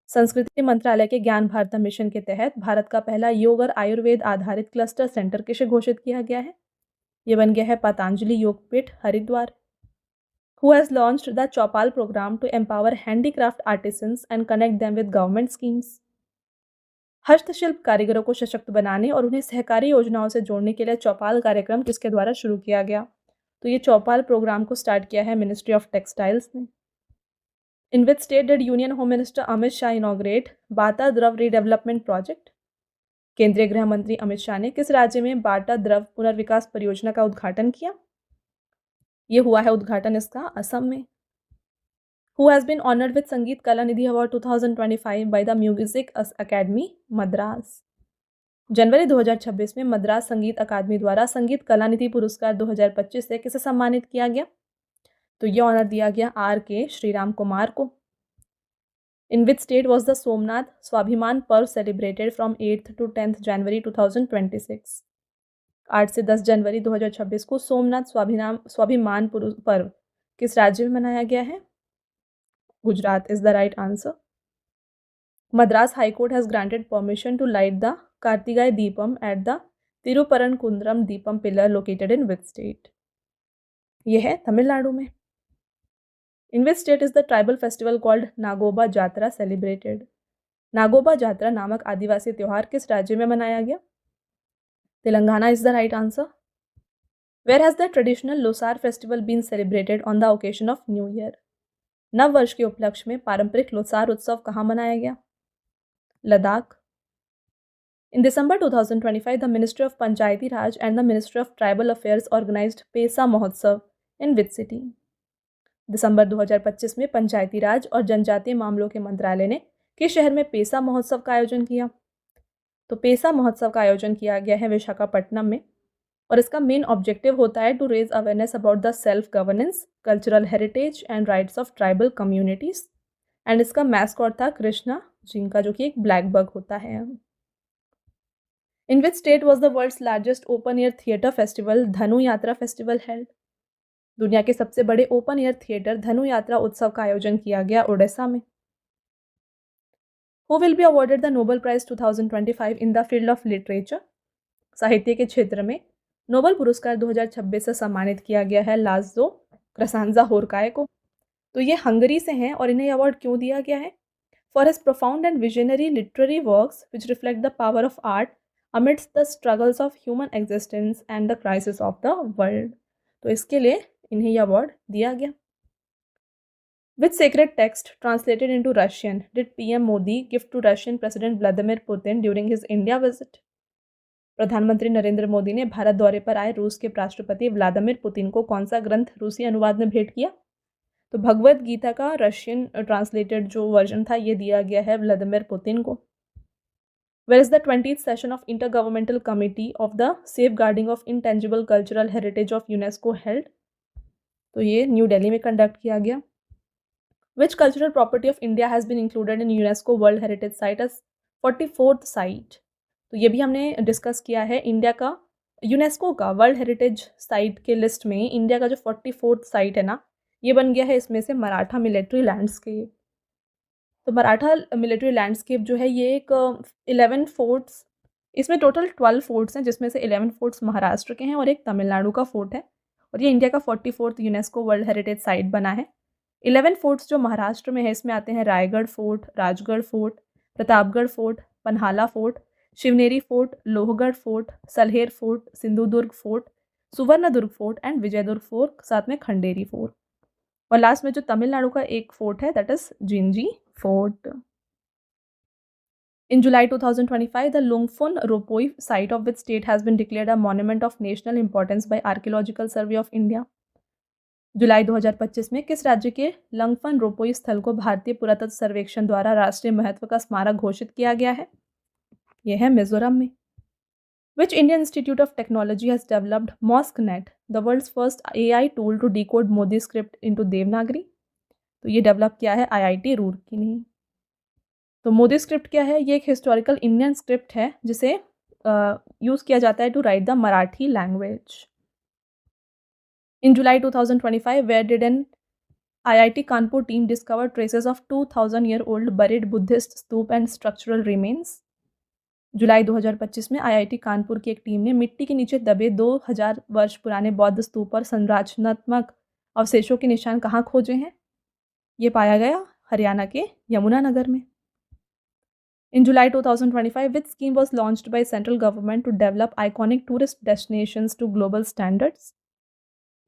संस्कृति मंत्रालय के ज्ञान भारतम मिशन के तहत भारत का पहला योग और आयुर्वेद आधारित क्लस्टर सेंटर किसे घोषित किया गया है? ये बन गया है Patanjali Yogpeeth Haridwar. Who has launched the Chaupal program to empower handicraft artisans and connect them with government schemes? हस्तशिल्प कारीगरों को सशक्त बनाने और उन्हें सहकारी योजनाओं से जोड़ने के लिए चौपाल कार्यक्रम किसके द्वारा शुरू किया गया? तो ये चौपाल प्रोग्राम को स्टार्ट किया है मिनिस्ट्री ऑफ टेक्सटाइल्स ने। In which state did Union Home Minister Amit Shah inaugurate बाटा द्रव रीडेवलपमेंट प्रोजेक्ट? केंद्रीय गृह मंत्री अमित शाह ने किस राज्य में बाटा द्रव पुनर्विकास परियोजना का उद्घाटन किया? ये हुआ है उद्घाटन इसका असम में। Who has been honoured with Sangeet Kala Nidhi award 2025 by the Music Academy Madras. जनवरी 2026 में मद्रास संगीत अकादमी द्वारा संगीत कला निधि पुरस्कार 2025 से किसे सम्मानित किया गया? तो ये ऑनर दिया गया R.K. श्रीराम कुमार को। In which state was the Somnath Swabhiman Parv celebrated from 8th to 10th January 2026? 8 से 10 जनवरी 2026 को सोमनाथ स्वाभिमान पर्व किस राज्य में मनाया गया है? Gujarat is the right answer. Madras High Court has granted permission to light the Kartigai Deepam at the Tiruparankundaram Deepam pillar located in which state? ये है तमिलनाडु में। In which state is the tribal festival called Nagoba Jatra celebrated? Nagoba जात्रा नामक आदिवासी त्योहार किस राज्य में मनाया गया? Telangana is the right answer. Where has the traditional Losar festival been celebrated on the occasion of New Year? नव वर्ष के उपलक्ष्य में पारंपरिक लोसार उत्सव कहाँ मनाया गया? Ladakh. In December 2025, the Ministry of Panchayati Raj and the Ministry of Tribal Affairs organized पेसा महोत्सव in which city? दिसंबर 2025 में पंचायती राज और जनजातीय मामलों के मंत्रालय ने किस शहर में पेसा महोत्सव का आयोजन किया? तो पेसा महोत्सव का आयोजन किया गया है विशाखापट्टनम में और इसका मेन ऑब्जेक्टिव होता है to raise awareness about the self governance, cultural heritage and rights of tribal communities. And इसका मैस्कॉट था कृष्णा जिनका, जो कि एक ब्लैक बग होता है। In which state was the world's largest open air theatre festival Dhanu Yatra festival held? दुनिया के सबसे बड़े ओपन एयर थिएटर धनु यात्रा उत्सव का आयोजन किया गया ओडिशा में। Who will be awarded the Nobel Prize 2025 in the field of literature? साहित्य के क्षेत्र में नोबेल पुरस्कार 2026 से सम्मानित किया गया है लाज़ो क्रसांजा-होरकाय को। तो ये हंगरी से हैं और इन्हें अवार्ड क्यों दिया गया है? For his profound and visionary literary works which reflect the power of art amidst the struggles of human existence and the crisis of the world। तो इसके लिए इन्हें यह अवार्ड दिया गया। Which sacred text translated into Russian did PM Modi give to Russian President Vladimir Putin during his India visit? प्रधानमंत्री नरेंद्र मोदी ने भारत दौरे पर आए रूस के राष्ट्रपति व्लादिमीर पुतिन को कौन सा ग्रंथ रूसी अनुवाद में भेंट किया? तो भगवद गीता का रशियन ट्रांसलेटेड जो वर्जन था ये दिया गया है व्लादिमीर पुतिन को। Where is the 20th session of Intergovernmental Committee of the Safeguarding of Intangible Cultural Heritage of UNESCO held? तो ये न्यू दिल्ली में कंडक्ट किया गया। Which cultural property of India has been included in UNESCO World Heritage Site as 44th site? तो ये भी हमने डिस्कस किया है। इंडिया का यूनेस्को का वर्ल्ड हेरिटेज साइट के लिस्ट में इंडिया का जो 44th साइट है ना, ये बन गया है इसमें से मराठा मिलिट्री लैंडस्केप। तो मराठा मिलिट्री लैंडस्केप जो है ये एक 11 फोर्ट्स, इसमें टोटल 12 फोर्ट्स हैं जिसमें से 11 फोर्ट्स महाराष्ट्र के हैं और एक तमिलनाडु का फोर्ट है और ये इंडिया का 44th UNESCO world heritage site बना है। 11 फोर्ट्स जो महाराष्ट्र में है इसमें आते हैं Raigad Fort, Rajgad Fort, Pratapgad Fort, Panhala Fort, Shivneri Fort, Lohgad Fort, Salher Fort, Sindhudurg Fort, Suvarnadurg Fort and Vijaydurg Fort, साथ में खंडेरी फोर्ट। और लास्ट में जो तमिलनाडु का एक फोर्ट है that is Gingee Fort. In July 2025, the Lungphun Ropoi site of which state has been declared a monument of national importance by Archaeological Survey of India? जुलाई 2025 में किस राज्य के लंगफन रोपोई स्थल को भारतीय पुरातत्व सर्वेक्षण द्वारा राष्ट्रीय महत्व का स्मारक घोषित किया गया है? यह है मिजोरम में। Which Indian Institute of Technology has developed MosqueNet, the world's first AI tool to decode Modi script into Devanagari? तो ये डेवलप किया है IIT रूरकी ने। तो मोदी स्क्रिप्ट क्या है? ये एक हिस्टोरिकल इंडियन स्क्रिप्ट है जिसे यूज़ किया जाता है to write the Marathi language. In July 2025 where did an IIT Kanpur team discover traces of 2000 year old buried Buddhist stupa and structural remains? July 2025 में IIT कानपुर की एक टीम ने मिट्टी के नीचे दबे 2000 वर्ष पुराने बौद्ध स्तूप और संरचनात्मक अवशेषों के निशान कहाँ खोजे हैं? ये पाया गया हरियाणा के यमुनानगर में। In July 2025, which scheme was launched by central government to develop iconic tourist destinations to global standards?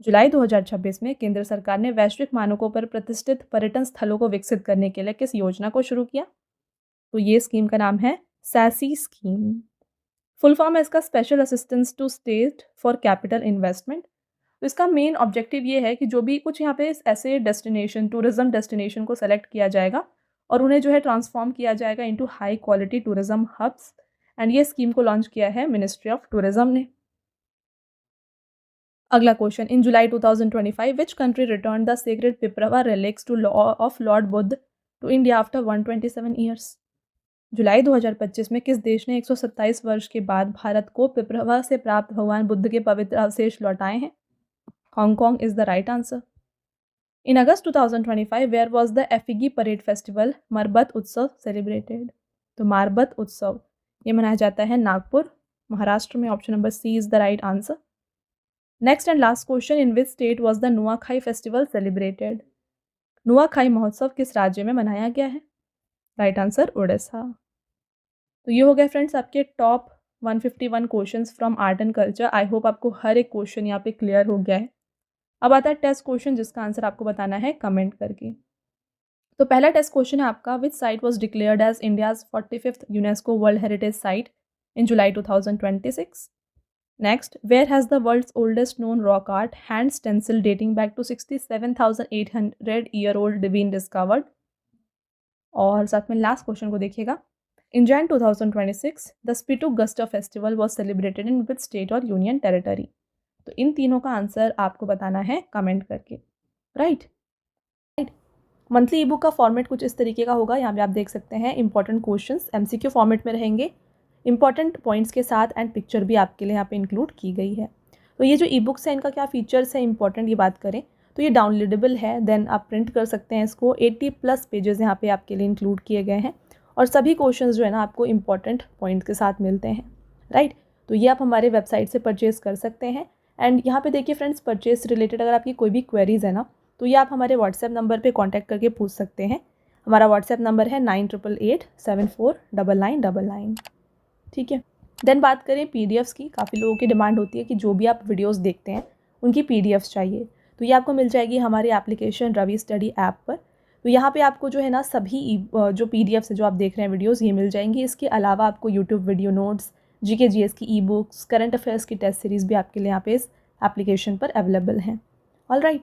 जुलाई 2026 में केंद्र सरकार ने वैश्विक मानकों पर प्रतिष्ठित पर्यटन स्थलों को विकसित करने के लिए किस योजना को शुरू किया? तो ये स्कीम का नाम है सैसी स्कीम। फुल फॉर्म है इसका Special Assistance to State for Capital Investment तो इसका मेन ऑब्जेक्टिव ये है कि जो भी कुछ यहाँ पे ऐसे डेस्टिनेशन, टूरिज्म डेस्टिनेशन को सेलेक्ट किया जाएगा और उन्हें जो है ट्रांसफॉर्म किया जाएगा into high quality tourism hubs, and ये स्कीम को लॉन्च किया है मिनिस्ट्री ऑफ टूरिज्म ने। अगला question, in July 2025 which country return the sacred Piprahwa relics to of lord Buddha to India after 127 years. July 2025 में किस देश ने 127 वर्ष के बाद भारत को पिपरवा से प्राप्त भगवान बुद्ध के पवित्र अवशेष लौटाए हैं? Hong Kong is the right answer. In August 2025 where was the effigy parade festival Marbat उत्सव सेलिब्रेटेड? तो मारबत उत्सव ये मनाया जाता है नागपुर, महाराष्ट्र में। Option number C is the right answer. Next and last question, in which state was the Nuakhai festival celebrated? Nuakhai महोत्सव किस राज्य में मनाया गया है? Right answer Orissa. तो ये हो गए फ्रेंड्स आपके top 151 questions from art and culture. I hope आपको हर एक क्वेश्चन यहाँ पे क्लियर हो गया है। अब आता है टेस्ट क्वेश्चन जिसका आंसर आपको बताना है कमेंट करके। तो पहला टेस्ट क्वेश्चन है आपका, which site was declared as India's 45th UNESCO world heritage site in July 2026? Next, where has the world's oldest known rock art, hand stencil dating back to 67,800-year-old been discovered? और साथ में लास्ट क्वेश्चन को देखिएगा, इन Jan 2026 the Spituk Gustor festival was celebrated in which state और यूनियन टेरिटरी? तो इन तीनों का आंसर आपको बताना है कमेंट करके। राइट। मंथली ई बुक का फॉर्मेट कुछ इस तरीके का होगा। यहाँ पे आप देख सकते हैं इंपॉर्टेंट क्वेश्चंस MCQ फॉर्मेट में रहेंगे, इंपॉर्टेंट पॉइंट्स के साथ, एंड पिक्चर भी आपके लिए यहाँ पे इंक्लूड की गई है। तो ये जो ई बुक्स है इनका क्या फीचर्स है इंपॉर्टेंट ये बात करें तो ये डाउनलोडेबल है, देन आप प्रिंट कर सकते हैं इसको। 80+ पेजेस यहाँ पे आपके लिए इंक्लूड किए गए हैं और सभी क्वेश्चंस जो है ना आपको इंपॉर्टेंट पॉइंट्स के साथ मिलते हैं। राइट। तो ये आप हमारे वेबसाइट से परचेज कर सकते हैं। एंड यहाँ पे देखिए फ्रेंड्स, परचेज रिलेटेड अगर आपकी कोई भी क्वेरीज है ना तो ये आप हमारे व्हाट्सएप नंबर पर कॉन्टैक्ट करके पूछ सकते हैं। हमारा व्हाट्सएप नंबर है 9888749999। ठीक है। देन बात करें PDFs की, काफ़ी लोगों की डिमांड होती है कि जो भी आप वीडियोस देखते हैं उनकी PDFs चाहिए, तो ये आपको मिल जाएगी हमारी एप्लीकेशन रवि स्टडी ऐप पर। तो यहाँ पे आपको जो है ना सभी जो PDFs है जो आप देख रहे हैं वीडियोस ये मिल जाएंगी। इसके अलावा आपको YouTube video notes, GK GS की ई बुक्स, करंट अफेयर्स की टेस्ट सीरीज़ भी आपके लिए यहाँ पे इस एप्लीकेशन पर अवेलेबल हैं। ऑलराइट।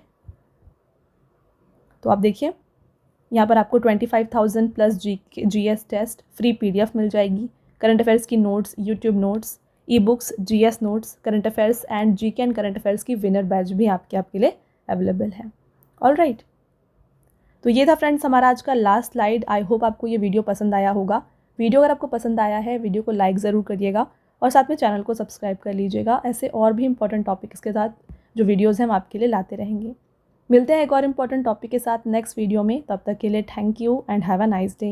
तो आप देखिए यहाँ पर आपको 25,000+ GS टेस्ट फ्री PDF मिल जाएगी, करंट अफेयर्स की notes, YouTube notes, e books, GS notes, current affairs and GK and current affairs की विनर बैच भी आपके लिए अवेलेबल है। ऑलराइट। तो ये था फ्रेंड्स हमारा आज का लास्ट स्लाइड। आई होप आपको ये वीडियो पसंद आया होगा। वीडियो अगर आपको पसंद आया है वीडियो को लाइक ज़रूर करिएगा और साथ में चैनल को सब्सक्राइब कर लीजिएगा। ऐसे और भी इंपॉर्टेंट टॉपिक्स के साथ जो वीडियोज़ हैं हम आपके लिए लाते रहेंगे। मिलते हैं एक और इम्पॉर्टेंट टॉपिक के साथ नेक्स्ट वीडियो में। तब तक के लिए thank you and have a nice day.